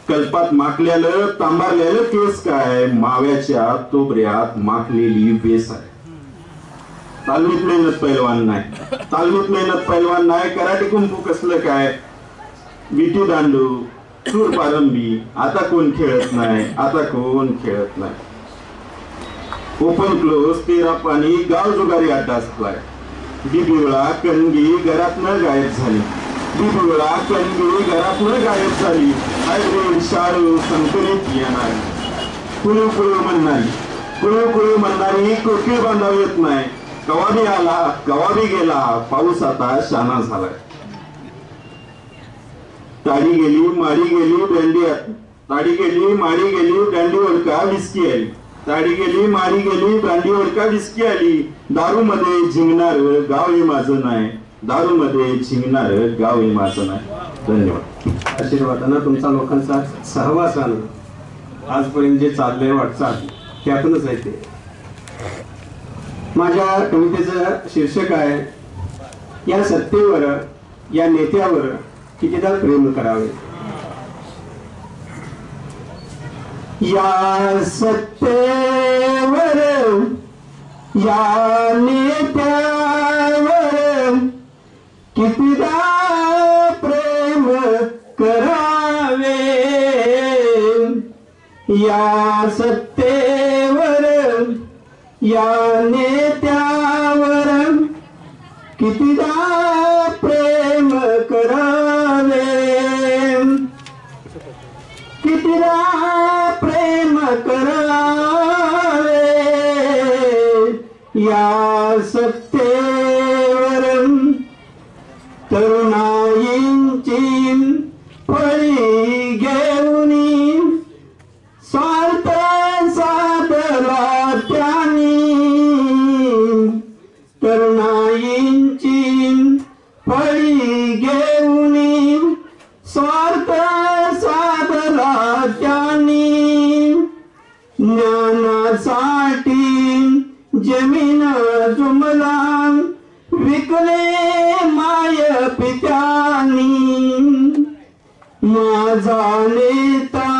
कल्पात माकल्यालं तांबारलेलं केस काय? माव्याच्या तोबऱ्यात माखलेली वेस आहे. तालमीत मेहनत पैलवान नाही, तालमीत मेहनत पैलवान नाही. कराटे कुंफू कसलं काय? विटी दांडू, सूर पारंबी आता कोण खेळत नाही, आता कोण खेळत नाही. ओपन क्लोज, तेरा पाणी, गाव जुगारी अड्डा झालाय. बिबिवळा कणगी घरातनं गायब झाली. बिबिवळा कणगी घरातनं गायब झाली. हायब्रिड शाळू संकरित येणार. कुळू कुळू म्हणणारी, कुळू कुळू म्हणणारी कोकीळ बांधाव येत नाही. कवाबी आला कवाबी गेला, पाऊस आता शाना झालाय. ताडी गेली माडी गेली दांडी, ताडी गेली माडी गेली दांडी वडका विस्की आली. ताडी गेली माडी गेली दांडी वडका विस्की आली. दारू मध्ये झिंगणार गाव हे माझं नाही, दारू मध्ये झिंगणार गाव हे माझं नाही. धन्यवाद. आशीर्वादानं तुमचा लोकांचा सहवासानं आजपर्यंत जे चाललंय वाटचाल त्यातूनच आहे ते. माझ्या कवितेचं शीर्षक आहे या सत्तेवर, या नेत्यावर कितीदा प्रेम करावे. या सत्तेवर, या नेत्यावर कितीदा या सत्तेवर या नेत्यावर कितीदा प्रेम करावे, कितीदा प्रेम करावे, या सत्तेवर तरुणाईंची फळी घेऊन स्वार्थ साधला त्यांनी, तरुणाईंची फळी घेऊन स्वार्थ साधला त्यांनी, ज्ञानासाठी जमीन जुमला विकले माय पित्यानी, माझा नेता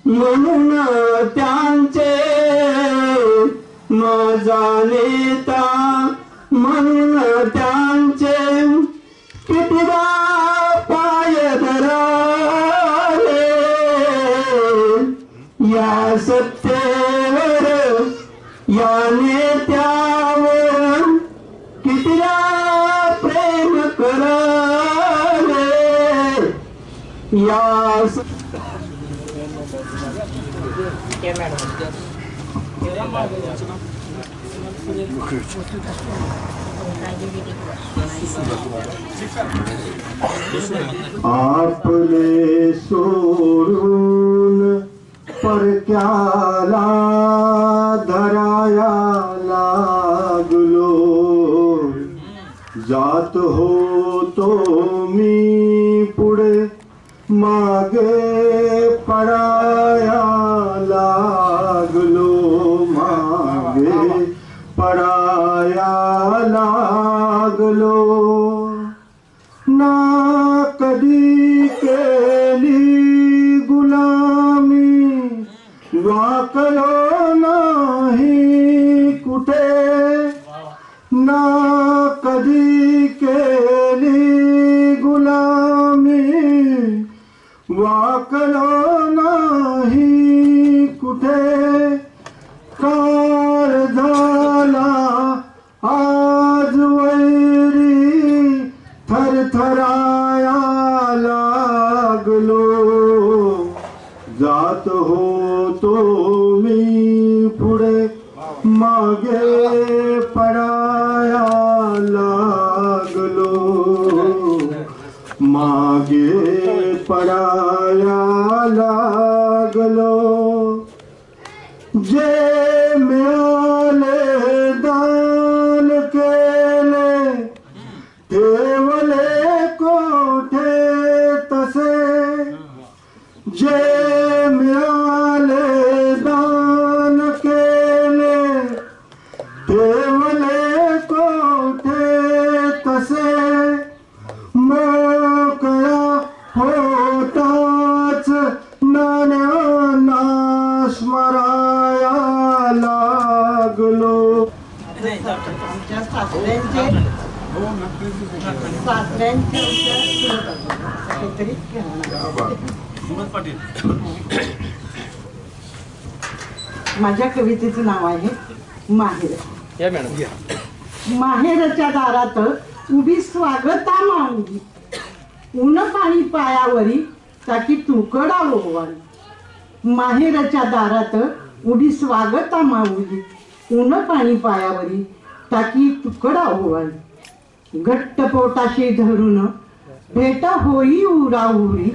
म्हणून त्यांचे, माझा नेता म्हणून त्यांचे कितीदा पाय धरावे, या सत्तेवर या नेत्यावर कितीदा प्रेम करावे, या आपले सोडून परक्याला धराया लागलो, जात होतो मी पुढे मागे पडाया लागलो, मागे पडाया लागलो, ना कधी केली गुलामी वाकलो नाही कुठे, ना कधी केली गुलामी वाकलो नाही कुठे, काळ झाला आज वैरी थरथराया लागलो, जात होतो मी पुढे मागे पडाया लागलो, मागे पडाया लागलो, जे मिळाले दान केले ठेवले कोठे तसे, जे मिळाले दान केले ठेवले कोठे तसे, मोकळा होताच नाण्यांना स्मराया लागलो. आमच्या सासऱ्यांचे माझ्या कवितेचं नाव आहे माहेर. माहेरच्या दारात उभी स्वागता माऊली, ऊन पाणी पायावरी ताकी तुकडा ओवाळी. माहेरच्या दारात उभी स्वागता माऊली, ऊन पाणी पायावरी ताकी तुकडा ओवाळी. घट्ट पोटाशी धरून भेट होई उराउरी,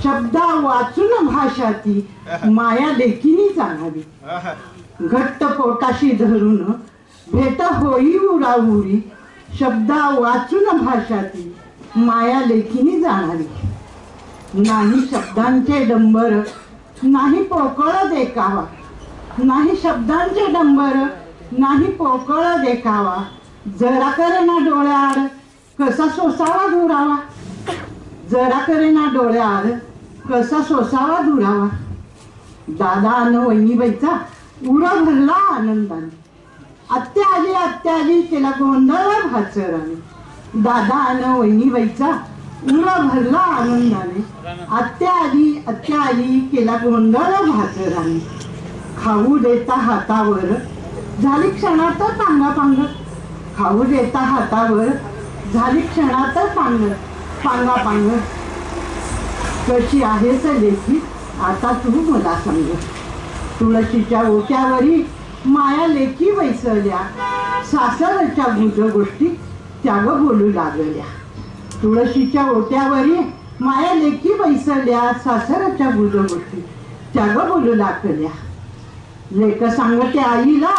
शब्दा वाचून भाषाती माया लेखिनी जाणावी. घट्ट पोटाशी धरून भेट होई उराउरी, शब्दा वाचून भाषाती माया लेखिनी जाणावी. नाही शब्दांचे डंबर नाही पोकळ देखावा, नाही शब्दांचे डंबर नाही पोकळ देखावा. जरा करेना डोळ्याआड कसा सोसावा दुरावा, जरा करेना डोळ्याआड कसा सोसावा दुरावा. दादा अन वहिनीबाईचा उडा भरला आनंदाने, आत्या आली केला गोंधळ भाचराने. दादा अन वहिनीबाईचा उमरा भरला आनंदाने, आत्या आली केला गोंधळ भाकराने, खाऊ देता हातावर झाली क्षणात पांगापांग, खाऊ देता हातावर झाली क्षणात पांगापांग, कशी आहेस लेकी आता तू मला सांग, तुळशीच्या ओट्यावरी माया लेकी वैसल्या, सासरच्या गुज गोष्टी त्याग बोलू लागल्या, तुळशीच्या ओट्यावरी माया लेकी वैसल्या, सासरच्या गुज गोष्टी त्याग बोलू लागल्या, लेक सांगते आईला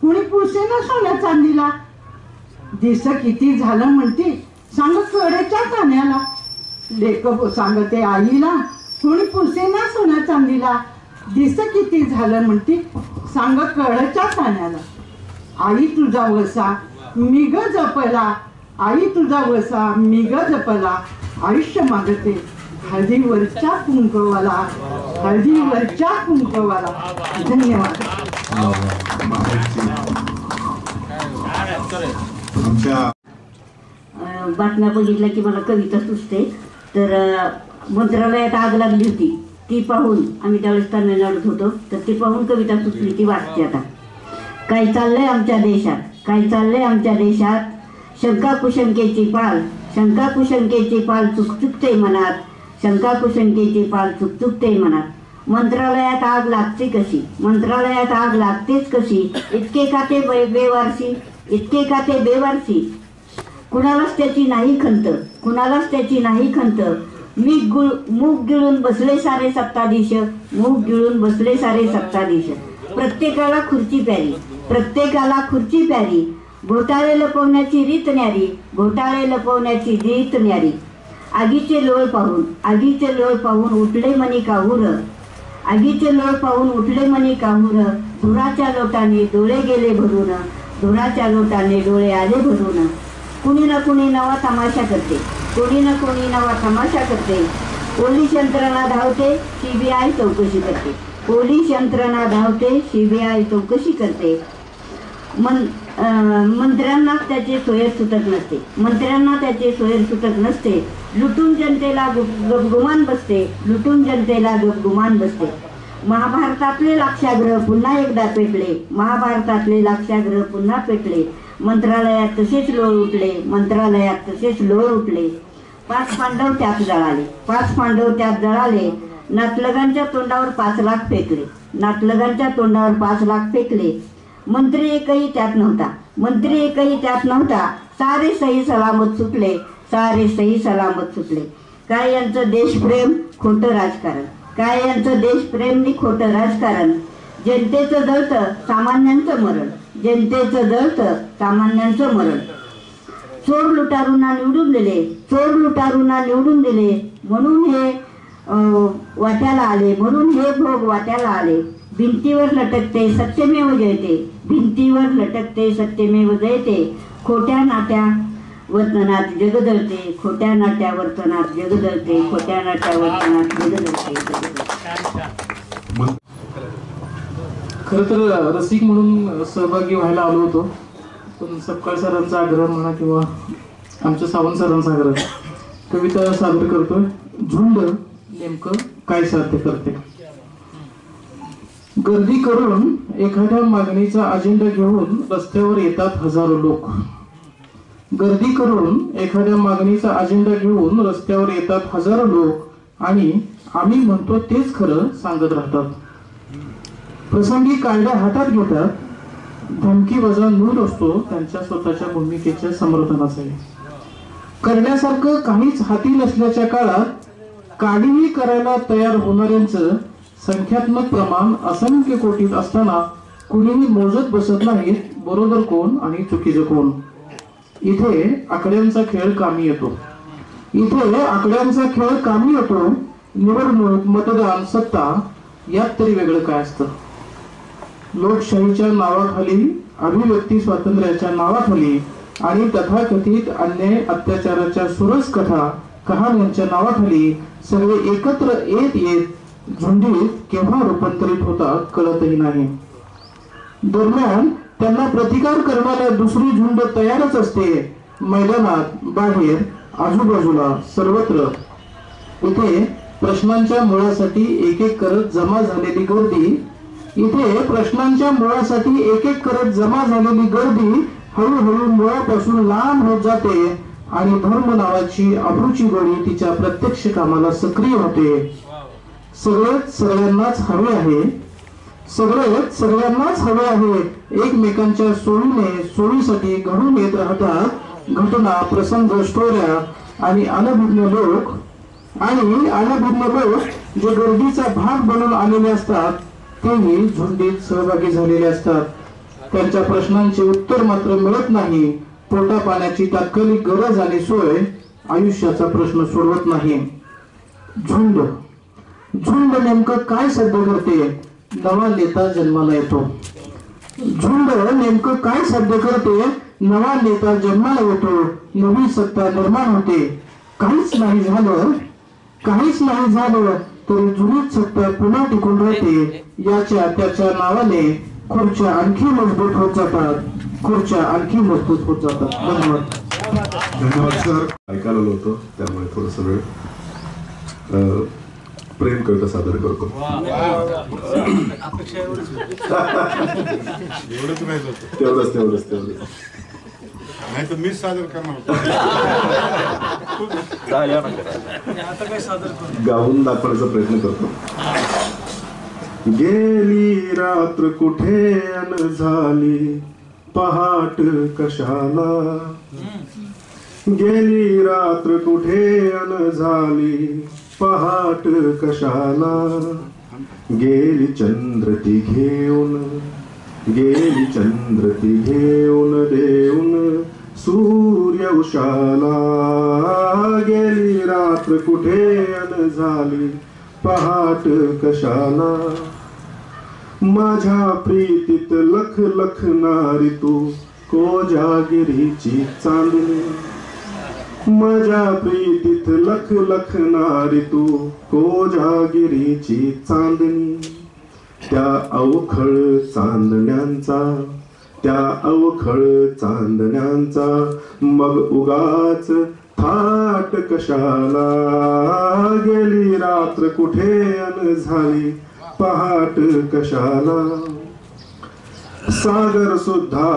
कुणी पुसे ना सोन्या चांदीला, दिस किती झालं म्हणते सांग कडेच्या कान्याला, लेक सांगते आईला कुणी पुसे ना सोन्या चांदीला, दिस किती झालं म्हणते सांग कळच्या कान्याला, आई तुझा वसा मी ग जपला, आई तुझा वसा मी ग जपला, आयुष्य मागते हळदीवरच्या कुंकवाला, हळदीवरच्या कुंकवाला. धन्यवाद. बातम्या बघितल्या की मला कविता सुचते. तर मंत्रालयात आग लागली होती ती पाहून, आम्ही त्यावेळेस तामिळनाडूत होतो, तर ती पाहून कविता सुचली ती वाचते आता. काय चाललंय आमच्या देशात, काय चाललंय आमच्या देशात, शंका कुशंकेची पाल, शंका कुशंकेची पाल चुकचुकते मनात, शंका कुशंकेची पाल चुकचुकते मनात, मंत्रालयात आग लागते कशी, मंत्रालयात आग लागतेच कशी, इतके का ते बेवारसी, इतके का ते बेवारसी, कुणालाच त्याची नाही खंत, कुणालाच त्याची नाही खंत, मूग गिळून बसले सारे सत्ताधीश, मूग गिळून बसले सारे सत्ताधीश, प्रत्येकाला खुर्ची प्यारी, प्रत्येकाला खुर्ची प्यारी, घोटाळे लपवण्याची रीत न्यारी, घोटाळे लपवण्याची रीत न्यारी, आगीचे लोळ पाहून, आगीचे लोळ पाहून उठले मनी काहूर, आगीचे लोळ पाहून उठले मनी काहूर, धुराच्या लोटाने डोळे गेले भरून, धुराच्या लोटाने डोळे आले भरून, कुणी ना कुणी नवा तमाशा करते, कोणी ना कोणी नवा तमाशा करते, पोलीस यंत्रणा धावते CBI चौकशी करते, पोलीस यंत्रणा धावते CBI चौकशी करते, मंत्र्यांना त्याचे सोयर सुटत नसते, मंत्र्यांना त्याचे सोयर सुटत नसते, लुटून जनतेला गपगुमान बसते, लुटून जनतेला गपगुमान बसते, महाभारतातले लाक्षाग्रह पुन्हा एकदा पेटले, महाभारतातले लाक्षाग्रह पुन्हा पेटले, मंत्रालयात तसेच लोळ उठले, मंत्रालयात तसेच लोळ उठले, 5 पांडव त्यात जळाले, 5 पांडव त्यात जळाले, नातलगांच्या तोंडावर 5 लाख फेकले, नातलगांच्या तोंडावर 5 लाख फेकले, मंत्री एकही त्यात नव्हता, मंत्री एकही त्यात नव्हता, सारे सही सलामत सुटले, सारे सही सलामत सुटले, काय यांचं देशप्रेम खोटं राजकारण, काय यांचं देशप्रेम नि खोटं राजकारण, जनतेचं जळतं सामान्यांचं मरण, जनतेचं जळतं सामान्यांचं मरण, चोर लुटारूंना निवडून दिले, चोर लुटारूंना निवडून दिले, म्हणून हे वाट्याला आले, म्हणून हे भोग वाट्याला आले, भिंतीवर लटकते सत्यमेव जयते, भिंतीवर लटकते सत्यमेव जयते, खोट्या नाट्या वर्तनात जगदळते, खोट्या नाट्या वर्तनात जगदळते, खोट्या नाट्या वर्तनात जगदळते. खरं तर रसिक म्हणून सहभागी व्हायला आलो होतो, पण सपकाळ सरांचा आग्रह म्हणा किंवा आमच्या सावंत सरांचा आग्रह, कविता सादर करतोय. झुंड नेमकं काय साध्य करते. गर्दी करून एखाद्या मागणीचा अजेंडा घेऊन रस्त्यावर येतात हजारो लोक, गर्दी करून एखाद्या मागणीचा अजेंडा घेऊन रस्त्यावर येतात हजारो लोक, आणि आम्ही म्हणतो तेच खरं सांगत राहतात. प्रसंगी कायदा हातात घेतात, धमकी वजा नूर असतो त्यांच्या स्वतःच्या भूमिकेच्या समर्थनाचा. करण्यासारखं काहीच हाती नसल्याच्या काळात काहीही करायला तयार होणाऱ्यांचं संख्यात्मक प्रमाण असंख्य कोटीत असताना कुणीही मोजत बसत नाहीत बरोबर कोण आणि चुकीचं कोण. इथे आकड्यांचा खेळ कामी येतो, इथे आकड्यांचा खेळ कामी येतो. निवडणूक, मतदान, सत्ता यात तरी वेगळं काय असतं. लोकशाहीच्या नावाखाली, अभिव्यक्ती स्वातंत्र्याच्या नावाखाली आणि तथाकथित अन्याय अत्याचाराच्या सुरस कथा कहाण्यांच्या नावाखाली सर्व एकत्र येत येत झुंडीत केव्हा रूपांतरित होतात कळतही नाही. दरम्यान त्यांना प्रतिकार करणाऱ्या दुसरी झुंड तयारच असते मैदानात, बाहेर आजूबाजूला सर्वत्र इथे प्रश्नांच्या मुळासाठी एक एक करत जमा झालेली गर्दी, इथे प्रश्नांच्या मुळासाठी एक एक करत जमा झालेली गर्दी हळूहळू मुळापासून लांब होत जाते आणि धर्म नावाची अब्रूची गोडी तिच्या प्रत्यक्ष कामाला सक्रिय होते. सगळेच सगळ्यांनाच हवे आहे, सगळेच सगळ्यांनाच हवे आहे. एकमेकांच्या सोयीसाठी घडून येत राहतात घटना, प्रसंग, स्टोऱ्या आणि अनभिज्ञ लोक जे गर्दीचा भाग बनून आलेले असतात तेही झुंडीत सहभागी झालेले असतात. त्यांच्या प्रश्नांचे उत्तर मात्र मिळत नाही. पोटा पाण्याची तात्कालिक गरज आणि सोय आयुष्याचा प्रश्न सोडवत नाही. झुंड नेमकं काय साध्य करते? नवा नेता जन्माला येतो. झुंड नेमकं काय साध्य करते? नवा नेता जन्माला येतो, नवी सत्ता निर्माण होते. काहीच नाही झालं तरी जुनीच सत्ता पुन्हा टिकून राहते. याच्या त्याच्या नावाने खुर्च्या आणखी मजबूत होत जातात. धन्यवाद सर. ऐकायला होतं त्यामुळे थोडस वेळ प्रेम कविता सादर करतो. तेवढंच नाही तर मीच सादर करणार. गाऊन दाखवण्याचा प्रयत्न करतो. गेली रात्र कुठे अन झाली पहाट कशाला, गेली रात्र कुठे अन झाली पहाट कशाला, गेली चंद्र ती घेऊन देऊन सूर्य उशाला, गेली रात्र कुठे अन झाली पहाट कशाला, माझ्या प्रीतीत लख लखणारी तू कोजागिरीची चांदणी, माझ्या प्रीतीत लख लखणारी तू कोजागिरीची चांदणी, त्या अवखळ चांदण्यांचा मग उगाच थाट कशाला, गेली रात्र कुठे अन झाली पहाट कशाला, सागर सुद्धा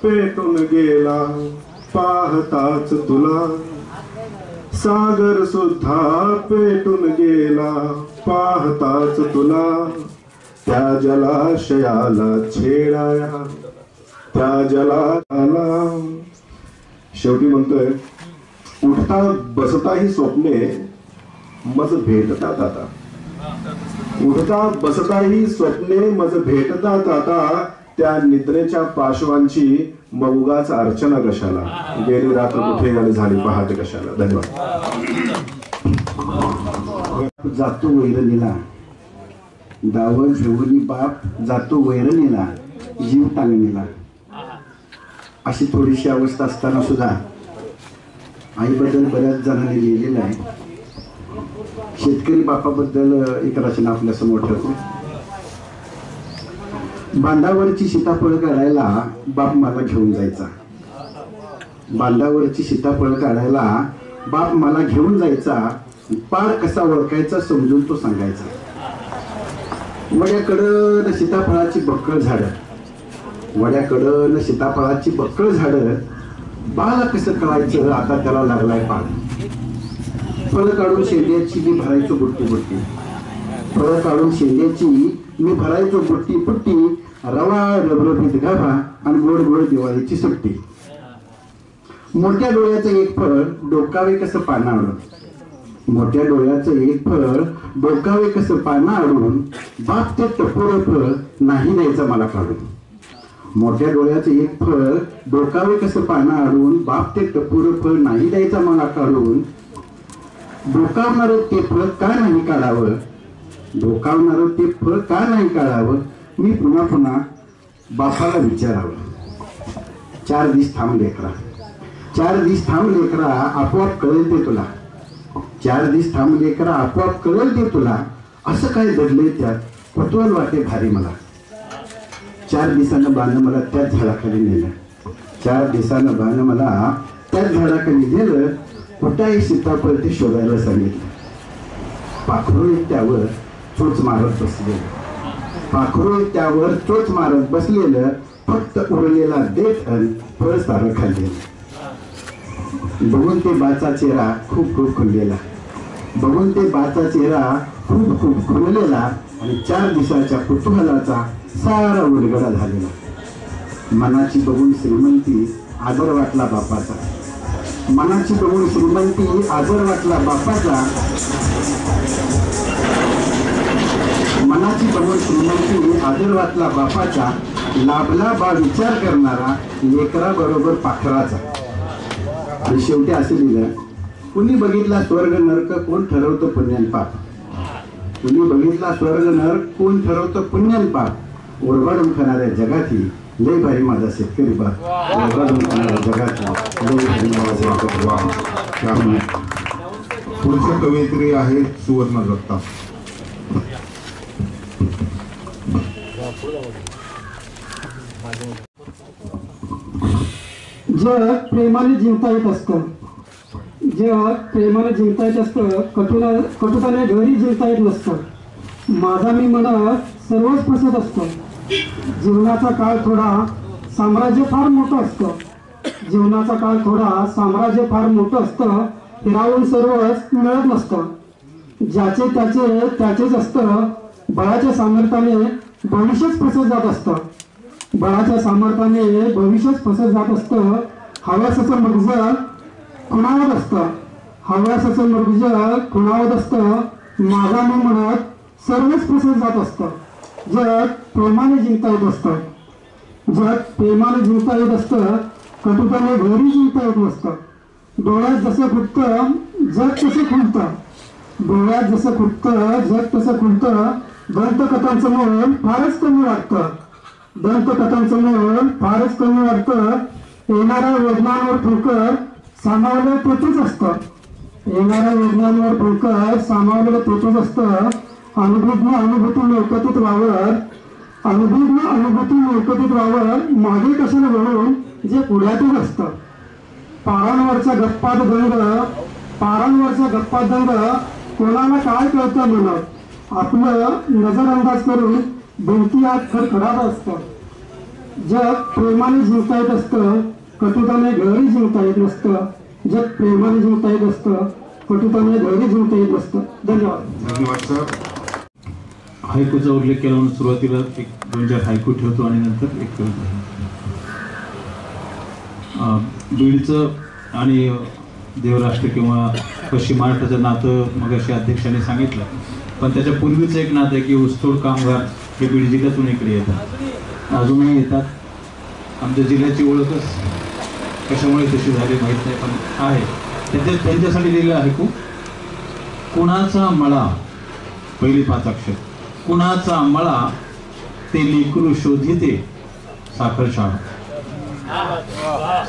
पेटून गेला पाहताच तुला, सागर सुद्धा पेटून गेला पाहताच तुला, त्या जलाशयाला छेडाया त्या जलाला. शेवटी म्हणतोय उठता बसताही स्वप्ने मज भेटतात आता, उठता बसताही स्वप्ने मज भेटतात आता, त्या निद्रेच्या पार्श्वांची मौगाच अर्चना कशाला, गेली रात्र कुठे आणि झाली पहाट कशाला. धन्यवाद. जातो वैरणीला दावण घेऊन बाप जातो वैरणीला जीव टांगणीला, अशी थोडीशी अवस्था असताना सुद्धा आईबद्दल बऱ्याच जणांनी लिहिलेलं आहे. शेतकरी बापाबद्दल एक रचना आपल्या समोर ठेवतो. बांधावरची सीताफळ काढायला बाप मला घेऊन जायचा, बांधावरची सीताफळ काढायला बाप मला घेऊन जायचा, पार कसा ओळखायचा समजून तो सांगायचा. वड्याकडं सीताफळाची बक्कळ झाडं, वड्याकडं सीताफळाची बक्कळ झाडं, बाला कसं कळायचं आता त्याला लागलाय पाळ. फळ काढून शेंड्याची मी भरायचो बुट्टी बुट्टी, फळ काढून शेंड्याची मी भरायचो बुट्टी बुट्टी, रवा रबरबीत गाभा आणि गोड गोड दिवाळीची सुट्टी. मोठ्या डोळ्याचं एक फळ डोकावे कसं पानं आडून, मोठ्या डोळ्याचं एक फळ डोकावे कसं पानं आडून, बाप ते टपोर फळ नाही द्यायचं मला काढून. मोठ्या डोळ्याचं एक फळ डोकावे कसं पानं आडून, बाप ते टपोर फळ नाही द्यायचं मला काढून. डोकावणारं ते फळ का नाही काढावं, डोकावणारं ते फळ का नाही काढावं, मी पुन्हा पुन्हा बापाला विचारावं. 4 दिवस थांब लेकरा, 4 दिवस थांब लेकरा, आपोआप कळेल ते तुला. 4 दिवस थांब लेकरा, आपोआप कळेल ते तुला. असं काय घडलंय त्यात कुतूहल वाटे भारी मला. 4 दिवसानं बानं मला त्याच झाडाखाली नेलं, 4 दिवसानं बानं मला त्याच झाडाखाली नेलं. कुठंही सीताफळ ते शोधायला सांगितलं. पाखरू त्यावर चोच मारत बसलेलं, पाखरू त्यावर चोच मारत बसलेलं, फक्त उरलेला देठ आणि फळ सारं खाल्लेलं. बघून ते बाचा चेहरा खूप खूप खुललेला, बघून ते बाचा चेहरा खूप खूप खुललेला आणि 4 दिवसाच्या कुतूहलाचा सारा उलगडा झालेला. मनाची बघून श्रीमंती आदर वाटला बापाचा, मनाची बघून श्रीमंती आदर वाटला बापाचा, मनाची बघून श्रीमंती आदर वाटला बापाचा, लाभला बा विचार करणारा लेकरा बरोबर पाखराचा. आणि शेवटी असे लिहिलं, कुणी बघितला स्वर्ग नरक कोण ठरवतं पुण्यान पाप, कुणी बघितला स्वर्ग नरक कोण ठरवतं पुण्यान पाप, ओरबाडून खाणाऱ्या जगाती लय भारी माझा शेतकरी बाप, ओरबाडून खाणाऱ्या जगाती लय भारी माझा शेतकरी बाप. पुढचे कवयित्री आहेत सुवर्ण जगताप. जग प्रेमाने जिंकता येत असतं, जग प्रेमाने जिंकता येत असतं, कटुताने घरी जिंकता येत नसतं. माझा मी म्हणत सर्वच फसत असतं. जीवनाचा काळ थोडा साम्राज्य फार मोठं असतं, जीवनाचा काळ थोडा साम्राज्य फार मोठं असतं. फिरावून सर्वच मिळत नसतं, ज्याचे त्याचेच असतं. बळाच्या सामर्थ्याने भविष्यच फसत जात असतं, बळाच्या सामर्थ्याने भविष्यच फसत जात असतं. हव्यासाचं मर्ज खुणावत असतं, हव्यासाचं मर्ज खुणावत असतं. माझा मी म्हणत सर्वच फसत जात असतं. जग प्रेमाने जिंकता येत असतं, जग प्रेमाने जिंकता येत असतं. कटुताने घरी जिंकता येत नसतं. डोळ्यात जसं खुटतं जग तसं खुलतं, डोळ्यात जसं खुटतं जग तसं खुलतं. दंतकथांचं मन फारच कमी वाटतं, दंतकथांचं मन फारच कमी वाटतं. येणाऱ्या वेदनांवर ठोकर सामावलेलं तेथेच असतं, येणाऱ्या वेदनांवर ठोकर सामावलेलं तेथेच असतं. अनुभूती अनुभूतीने एकत्रित वावर, अनुभूती अनुभूतीने एकत्रित वावर. मागे कशाला वळून जे पुढ्यातच असतं. पारांवरचा गप्पात दंग, पारांवरचा गप्पात दंग कोणाला काय कळतं म्हणत. आपलं नजरअंदाज करून भिंती आत खडखडात असतं. जग प्रेमाने जिंकता येत असतं, कटुताने घरी जिंकता येत नसतं. जग प्रेमाने जिंकता येत असतं, कटुताने घरी जिंकता येत नसतं. धन्यवाद. धन्यवाद सर. हायकूचा उल्लेख केला म्हणून सुरुवातीला 1-2-4 हायकू ठेवतो आणि नंतर एक कविता. बीडचं आणि देवराष्ट्र किंवा पश्चिम महाराष्ट्राचं नातं मगाशी अध्यक्षांनी सांगितलं, पण त्याच्या पूर्वीचं एक नातं आहे की ऊसतोड कामगार हे बीड जिल्ह्यातून इकडे येतात, अजूनही येतात. आमच्या जिल्ह्याची ओळखच कशामुळे तशी झाली माहीत नाही, पण आहे. त्यांच्यासाठी लिहिलं आहे खूप. कुणाचा मळा, पहिली 5 अक्षर. कुणाचा मळा ते लेकरू शोधिते साखर शाळा.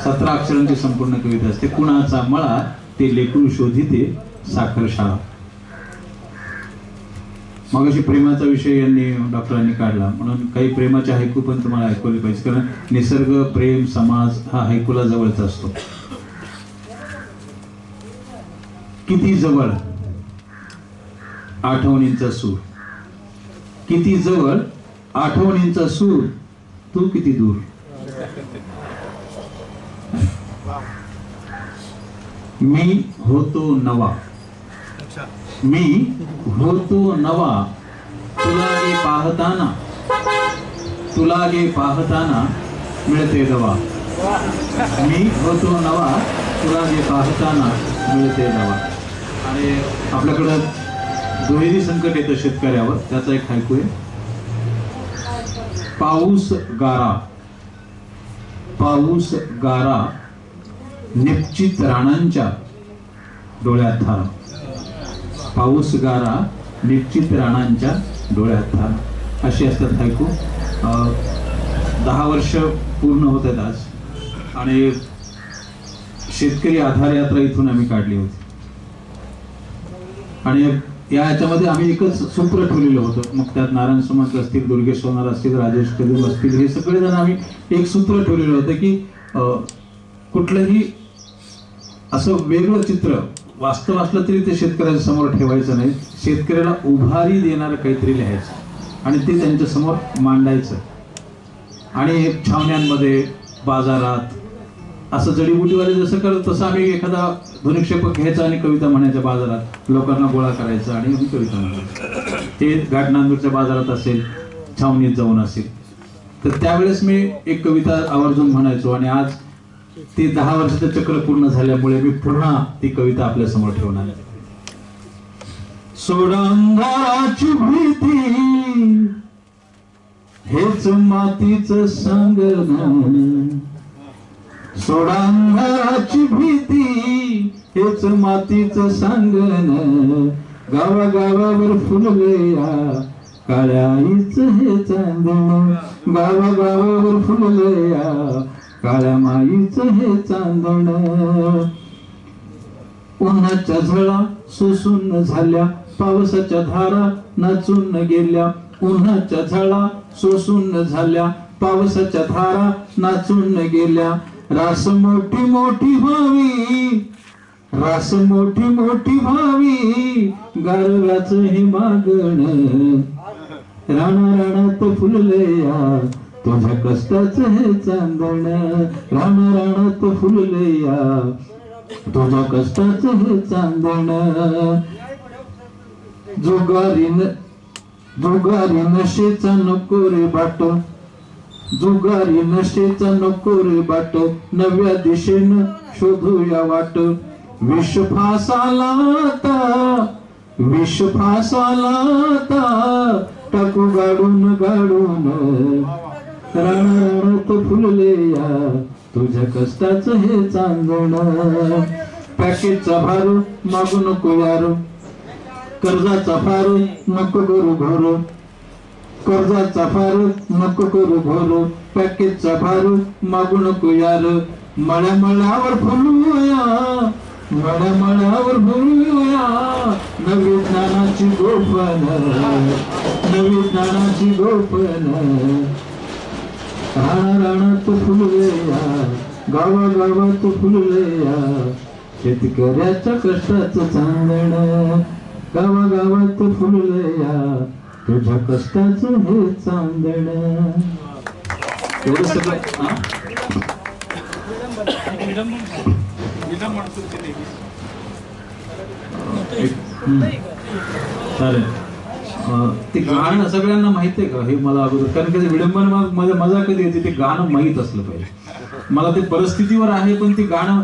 17 अक्षरांची संपूर्ण कविता असते. कुणाचा मळा ते लेकरू शोधिते साखर शाळा. मग अशी प्रेमाचा विषय यांनी डॉक्टरांनी काढला म्हणून काही प्रेमाचे हायकू पण तुम्हाला ऐकवले पाहिजे, कारण निसर्ग, प्रेम, समाज हा हायकूला जवळचा असतो. किती जवळ आठवणींचा सूर, किती जवळ आठवणींचा सूर, तू किती दूर. मी होतो नवा, मी होतो नवा, तुला गे पाहताना, तुला गे पाहताना मिळते दवा. मी होतो नवा, तुला गे पाहताना मिळते दवा. आणि आपल्याकडं दुहेरी संकट येतं शेतकऱ्यावर, त्याचा एक हायकू आहे. पाऊस गारा, पाऊस गारा निश्चित राणांच्या डोळ्यात थारा. पाऊस गारा निश्चित राणांच्या डोळ्यात थारा. अशी असतात हायकू. 10 वर्ष पूर्ण होत आहेत आज, आणि शेतकरी आधार यात्रा इथून आम्ही काढली होती. आणि याच्यामध्ये आम्ही एकच सूत्र ठेवलेलं होतं. मग त्यात नारायण सुमंत असतील, दुर्गेश सोनार असतील, राजेश कदम असतील, हे सगळेजण आम्ही एक सूत्र ठेवलेलं होतं की कुठलंही असं वेगळं चित्र वास्तव असलं तरी ते शेतकऱ्याच्या समोर ठेवायचं नाही. शेतकऱ्याला उभारी देणारं काहीतरी लिहायचं आणि ते त्यांच्या समोर मांडायचं. आणि छावण्यांमध्ये, बाजारात असं जडीबुटीवाले जसं करत तसं आम्ही एखादा ध्वनिक्षेपक घ्यायचा आणि कविता म्हणायच्या बाजारात, लोकांना गोळा करायचं आणि कविता म्हणायचं. ते घाटनांदूरच्या बाजारात असेल, छावणीत जाऊन असेल, तर त्यावेळेस मी एक कविता आवर्जून म्हणायचो. आणि आज ते 10 वर्षाचं चक्र पूर्ण झाल्यामुळे मी पुन्हा ती कविता आपल्या समोर ठेवणार आहे. सोडा अंधाराची भीती, हेच मातीचं सांगणं. सोडा अंधाराची भीती, हेच मातीचं सांगणं. गावागावावर फुललया काळ्या आईचं हे चांदणं. गावागावावर फुललया काळ्या माईचं हे चांदणं. उन्हाच्या झळा सोसून झाल्या, पावसाच्या धारा नाचून गेल्या. उन्हाच्या झळा सोसून झाल्या, पावसाच्या धारा नाचून गेल्या. रास मोठी मोठी व्हावी, रास मोठी मोठी व्हावी, गारव्याचं हे मागणं. राणा राणात फुललया तुझ्या कष्टाचं हे चांदणं. राणा राणात फुललया तुझ्या कष्टाचं हे चांदणं. जुगारी नशेचा नको रे बाट, जुगारी नशेचा नको रे बाट. नव्या दिशेनं शोधूया वाट. विष फासाला आता, विष फासाला आता, टाकू गाडून गाडून. राणात फुललया तुझ्या कष्टाचं हे चांदणं. पॅकेटचा भार मागू नको यार, कर्जाचा फार नको करू घोर. कर्जाचा फार नको करू घोर. पॅकेटचा भार मागू नको यार. मळ्या मळ्यावर फुलूया, मळ्या मळ्यावर फुलूया. नवी ज्ञानाची गोपन, नवी ज्ञानाची गोपन. राणा राणात फुललया गावागावात फुललया. शेतकऱ्याच्या कष्टाचं चांदणं. गावागावात फुललया तुझ्या कष्टाचं हे चांदणं. एवढं सगळं चालेल. ते गाणं सगळ्यांना माहित आहे का हे मला अगोदर, कारण कधी विडंबन मजा कधी येते ते गाणं माहीत असलं पाहिजे. मला ते परिस्थितीवर आहे पण ते गाणं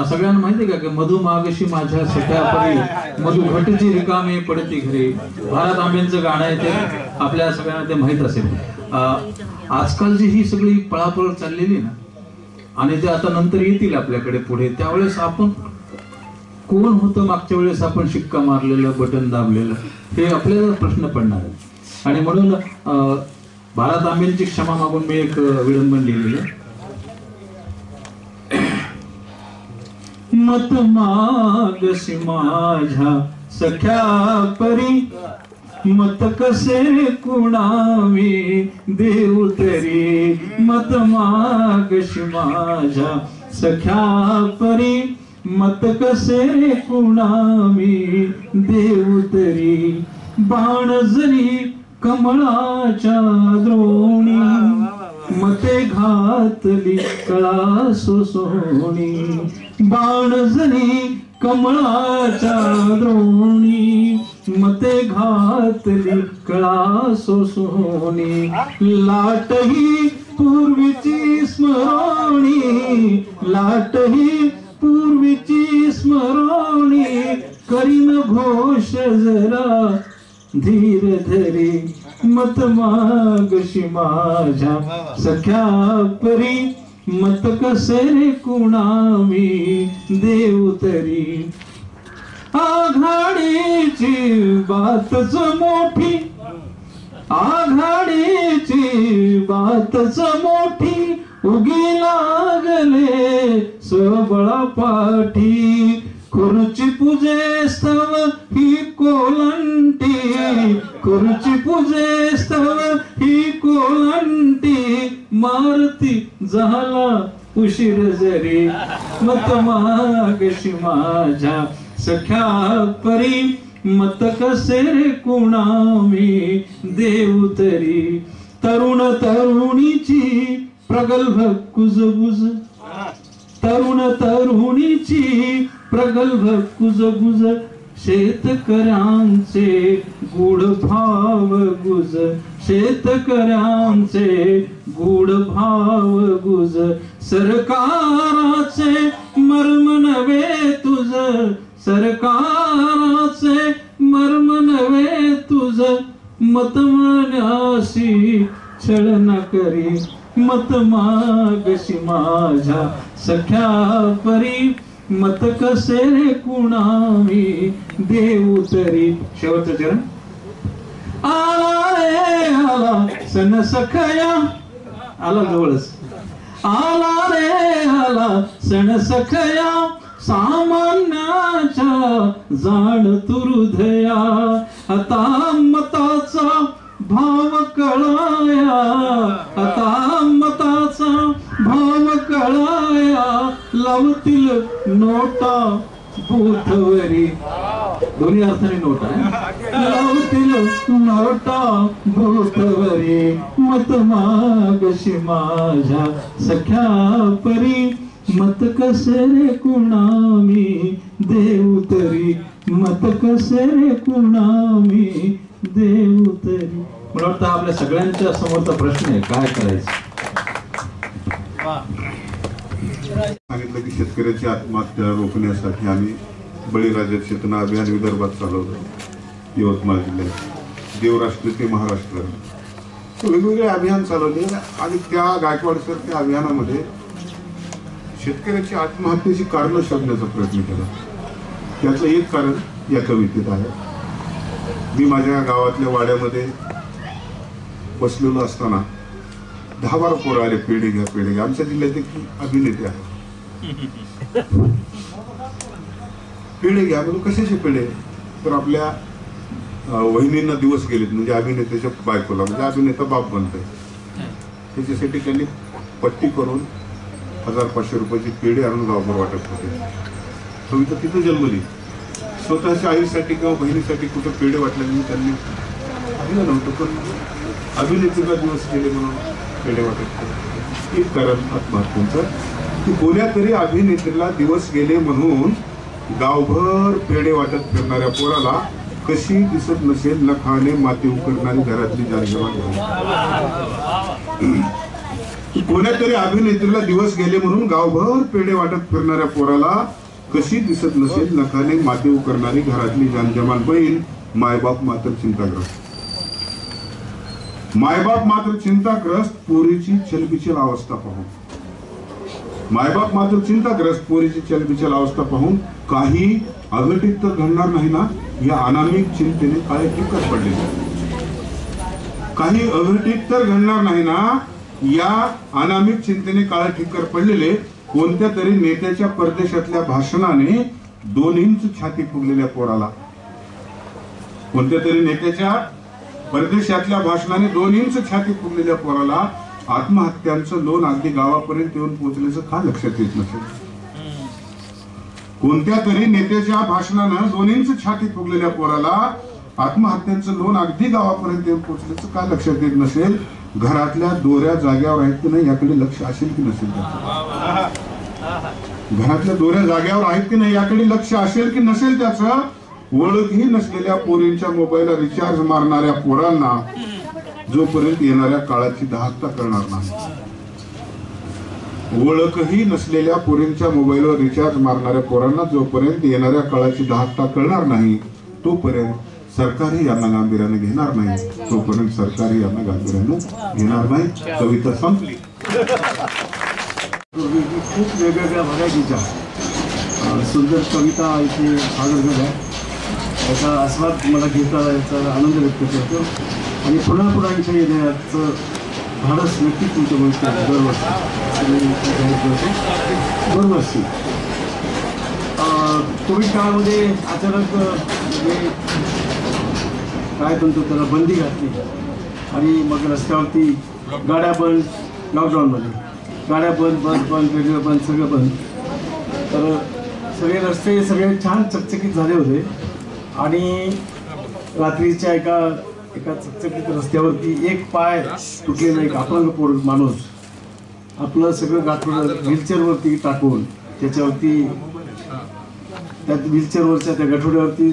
सगळ्यांना माहिती आहे का? मधुमागशी माझ्या सख्या परी, मधु घटची रिकामे पडते घरी. भारत आंबेंचं गाणं आहे ते, आपल्या सगळ्यांना ते माहीत असेल. आजकालची ही सगळी पळापळ चाललेली ना, आणि ते आता नंतर येतील आपल्याकडे पुढे. त्यावेळेस आपण कोण होतं मागच्या वेळेस आपण शिक्का मारलेलं, बटन दाबलेलं, हे आपल्याला प्रश्न पडणार आहे. आणि म्हणून भारत आंबेंची क्षमा मागून मी एक विडंबन लिहिलेलं. मत मागसी माझ्या सख्या परी, मत कसे कुणावी देऊ तरी. मत मागशी माझ्या सख्या परी, मत कसे कुणावी देऊ तरी. बाण जरी कमळाच्या द्रोणी, मते घातली कळा सोसोणी. बाण जरी कमळाच्या द्रोणी, मते घातली कळा सोसोणी. लाट ही पूर्वीची स्मरणी, लाट ही पूर्वीची स्मरणी. करीन घोष जरा धीर धरी. मत मागशी माझ्या सख्या परी, मत कसे कुणावी देऊ तरी. आघाडीची बातच मोठी, आघाडीची बातच मोठी. उगी लागले सबळा पाठी. खुर्ची पूजे स्तव ही कोलंटी, खुर्ची पूजे स्तव ही कोलंटी. मारती झाला उशीर जरी मत मागशी माझ्या सख्या परी मत कसे रे कुणामी देऊ तरी तरुण तरुणीची प्रगल्भ कुजबुज तरुण तरुणीची प्रगल्भ कुजबुज शेतकऱ्यांचे गुढ भाव गुज शेतकऱ्यांचे गुढ भाव गुज सरकाराचे मर्म नव्हे तुझ सरकाराचे मर्म नव्हे तुझ मत मान्याशी छळ न करी मत मागशी माझ्या सख्या परी मत कसे रे कुणावी देऊ तरी. शेवटचं चरण. आला रे आला सन सखया आला जवळच आला रे आला सण सखया सामान्याच्या जाण तुरुधया आता मताचा भाव कळाया आता मताचा भाव कळाया लावतील नोटा बूथवरी दोन्ही अर्थाने नोटा लावतील नोटा बूथवरी मत मागशी माझ्या सख्या परी मत कसे रे कुणामी देऊ तरी मत कसे रे कुणामी देऊ तरी. मला वाटतं आपल्या सगळ्यांच्या समोरचा प्रश्न आहे काय करायचं. सांगितलं की शेतकऱ्याची आत्महत्या रोखण्यासाठी आम्ही बळीराजा चेतना अभियान विदर्भात चालवलं. यवतमाळ जिल्ह्यात देवराष्ट्र ते महाराष्ट्र वेगवेगळे अभियान चालवले आणि त्या गायकवाड सर त्या अभियानामध्ये शेतकऱ्याची आत्महत्येची कारणं शोधण्याचा प्रयत्न केला. त्यातलं एक कारण या कवितेत आहे. मी माझ्या गावातल्या वाड्यामध्ये बसलेलो असताना 10-12 पोरं आले पेढे घ्या पेढे घ्या. आमच्या जिल्ह्यात एक अभिनेते आहे पेढे घ्या म्हणून कशाचे पेढे तर आपल्या वहिनींना दिवस गेलेत म्हणजे अभिनेत्याच्या बायकोला म्हणजे अभिनेता बाप बनतोय त्याच्यासाठी त्यांनी पट्टी करून 1500 रुपयाची पेढे आणून गावभर वाटत होते. कविता तिथं जन्मली. स्वतःच्या आईसाठी किंवा बहिणीसाठी कुठं पेढे वाटले म्हणून त्यांनी दिलं नव्हतं पण अभिनेत्रीला दिवस गेले म्हणून पेढे वाटत होते. एक कारण आत्महत्येचं की कोण्या तरी अभिनेत्रीला दिवस गेले म्हणून गावभर पेढे वाटत फिरणाऱ्या पोराला कशी दिसत नसेल नखाने माती उकरणारी घरातली जाणीव. कोण्या तरी अभिनेत्रीला दिवस गेले म्हणून गावभर पेढे वाटत फिरणाऱ्या पोराला कशी दिसत नसेल नखाने माती उकरणारी घरातली जानजमान बहीण. मायबाप मात्र चिंताग्रस्त. मायबाप मात्र चिंताग्रस्त पोरीची चलबिचल अवस्था पाहून मायबाप मात्र चिंताग्रस्त पोरीची चलबिचल अवस्था पाहून काही अघटित तर घडणार नाही ना या अनामिक चिंतेने काळे ठिक्कर पडले. काही अघटित तर घडणार नाही ना या अनामिक चिंतेने काळे ठिक्कर पडलेले कोणत्या तरी नेत्याच्या परदेशातल्या भाषणाने 2 इंच छाती फुगलेल्या पोराला कोणत्या तरी नेत्याच्या परदेशातल्या भाषणाने 2 इंच छाती फुगलेल्या पोराला आत्महत्यांचं लोन अगदी गावापर्यंत येऊन पोहोचल्याचं का लक्षात येत नसेल. कोणत्या तरी नेत्याच्या भाषणानं 2 इंच छाती फुगलेल्या पोराला आत्महत्यांचं लोन अगदी गावापर्यंत येऊन पोहोचल्याचं का लक्षात येत नसेल. घरातल्या दोऱ्या जाग्यावर आहेत की नाही याकडे लक्ष असेल की नसेल. घरातल्या दोऱ्या जाग्यावर आहेत की नाही याकडे लक्ष असेल की नसेल. त्याचं ओळखही नसलेल्या पोरींच्या मोबाईलला रिचार्ज मारणाऱ्या पोरांना जोपर्यंत येणाऱ्या काळाची दाहकता करणार नाही. ओळखही नसलेल्या पोरींच्या मोबाईलवर रिचार्ज मारणाऱ्या पोरांना जोपर्यंत येणाऱ्या काळाची दाहकता करणार नाही तोपर्यंत सरकारही यांना गांभीर्याने घेणार नाही. तोपर्यंत सरकारही यांना गांभीर्याने घेणार नाही. कविता संपली. खूप वेगवेगळ्या व्हरायटीच्या सुंदर कविता इथे सादर झाल्या. त्याचा आस्वाद मला घेता याचा आनंद व्यक्त करतो आणि पुन्हा पुढांच्या येण्याचं धाडस नक्कीच तुमच्या भविष्यात दरवर्षी. कोविड काळामध्ये अचानक म्हणजे काय म्हणतो त्याला बंदी घातली आणि मग रस्त्यावरती गाड्या बंद लॉकडाऊनमध्ये गाड्या बंद बंद बंद रेल्वे बंद सगळं बंद. तर सगळे रस्ते सगळे छान चकचकीत झाले होते आणि रात्रीच्या एका चकचकीत रस्त्यावरती एक पाय तुटलेला एक अपंग माणूस आपलं सगळं गाठोडं व्हीलचेअरवरती टाकून त्याच्यावरती त्या व्हीलचेअरवरच्या त्या गठोड्यावरती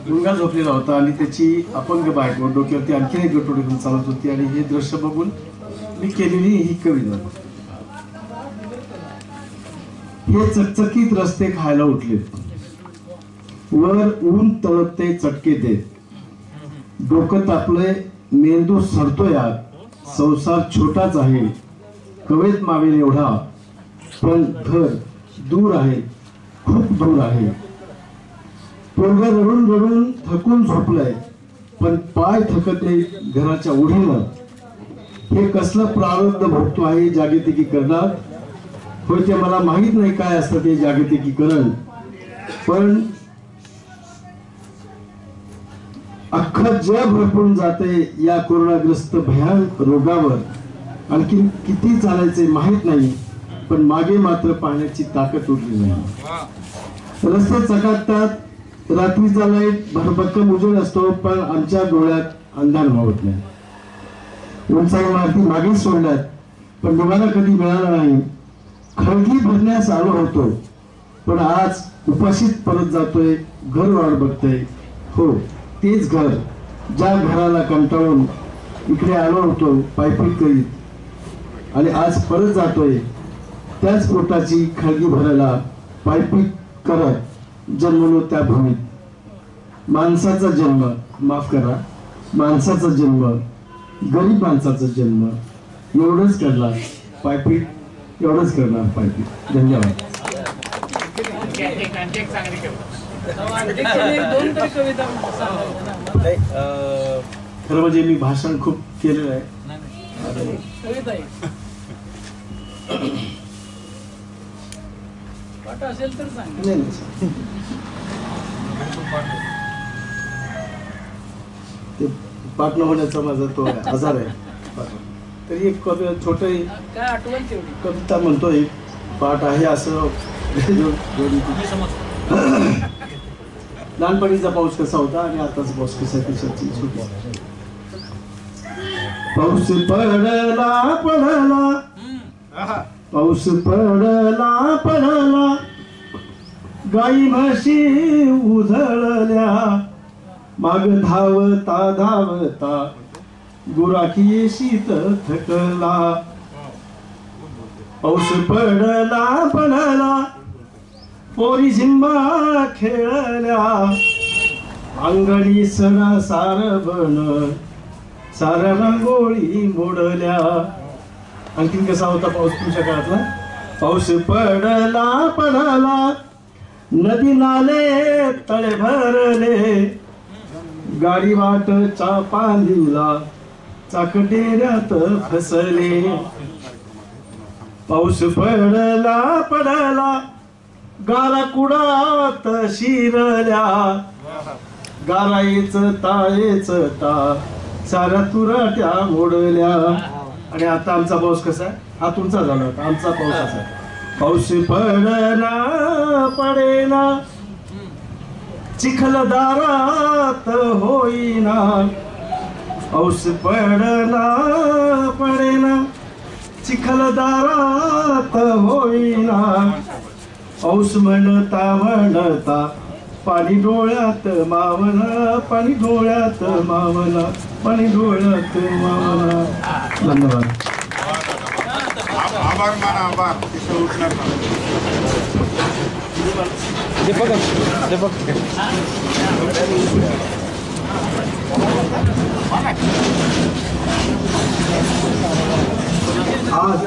गुंगा झोपलेला होता आणि त्याची अपंग बायको डोक्यावरती आणखीन एक गठोडे घेऊन चालत होती आणि हे दृश्य बघून मी केलेली ही कविता. हे चकचकीत रस्ते खायला उठले, वर ऊन तळपते चटके देत, डोकं तापलंय मेंदू सरतोय आत, संसार छोटाच आहे कवेत मावेल एवढा, पण घर दूर आहे खूप दूर आहे. पोरगा रडून रडून थकून झोपलाय पण पाय थकत नाही घराच्या ओढीनं. हे कसलं प्रारब्ध भोगतो आहे जागतिकीकरणात, होय ते मला माहित नाही काय असतं ते जागतिकीकरण, पण अख्खं जग भरपून जाते या कोरोनाग्रस्त भयान रोगावर. आणखी किती चालायचे माहित नाही पण मागे मात्र पाहण्याची ताकद उरली नाही. रस्ते चकाकतात, रात्रीचा लाईट भरभक्कम उजेड असतो पण आमच्या डोळ्यात अंधार मावत नाही. उंचाई मारती मागेच सोडल्यात पण डोळ्याला कधी मिळाला नाही. खळगी भरण्यास आलो होतो पण आज उपाशीत परत जातोय, घर वाढ बघतोय. हो तेच घर ज्या घराला कंटाळून इकडे आलो होतो पायपीट करीत आणि आज परत जातोय त्याच पोटाची खळगी भरायला पायपीट करत जन्मलो त्या भूमीत. माणसाचा जन्म, माफ करा, माणसाचा जन्म, गरीब माणसाचा जन्म, एवढंच करणार पायपीट, एवढंच करणार पायपीट. धन्यवाद. खरं म्हणजे मी भाषण खूप केलेलं आहे. असेल तर सांग. ते पाठ न होण्याचा माझा तो आजार आहे. तरी एक छोट काय आठवण तेवढी कविता म्हणतोय, पाठ आहे असं. लहानपणीचा पाऊस कसा होता आणि आताचा पाऊस कसा आहे. पाऊस पडला पडला, पाऊस पडला पडला, गाई म्हशी उधळल्या, माग धावता धावता गुराखी शीत थकला. पाऊस पडला पडला, पोरी झिंबा खेळल्या, अंगणी सणा सारबण साऱ्या रांगोळी मोडल्या. आणखीन कसा होता पाऊस तुमच्या काळातला. पाऊस पडला पडला, नदी नाले तळे भरले, गाडी वाटच्या पांदीला चाकटेऱ्यात फसले. पाऊस पडला पडला, गारा कुडात शिरल्या, गाराईच ताळेच ता साऱ्या तुराट्या मोडल्या. आणि आता आमचा पाऊस कसा आहे, हा तुमचा झाला होता, आमचा पाऊस असा. पाऊस पडला पडेना, चिखलदारात होईना. पाऊस पडला पडेना, चिखलदारात होईना. पाऊस म्हणता म्हणता पाणी डोळ्यात मावना, पाणी डोळ्यात मावना, पाणी डोळ्यात मावना. धन्यवाद. आभार माना, आभार. तिथं उठणार आज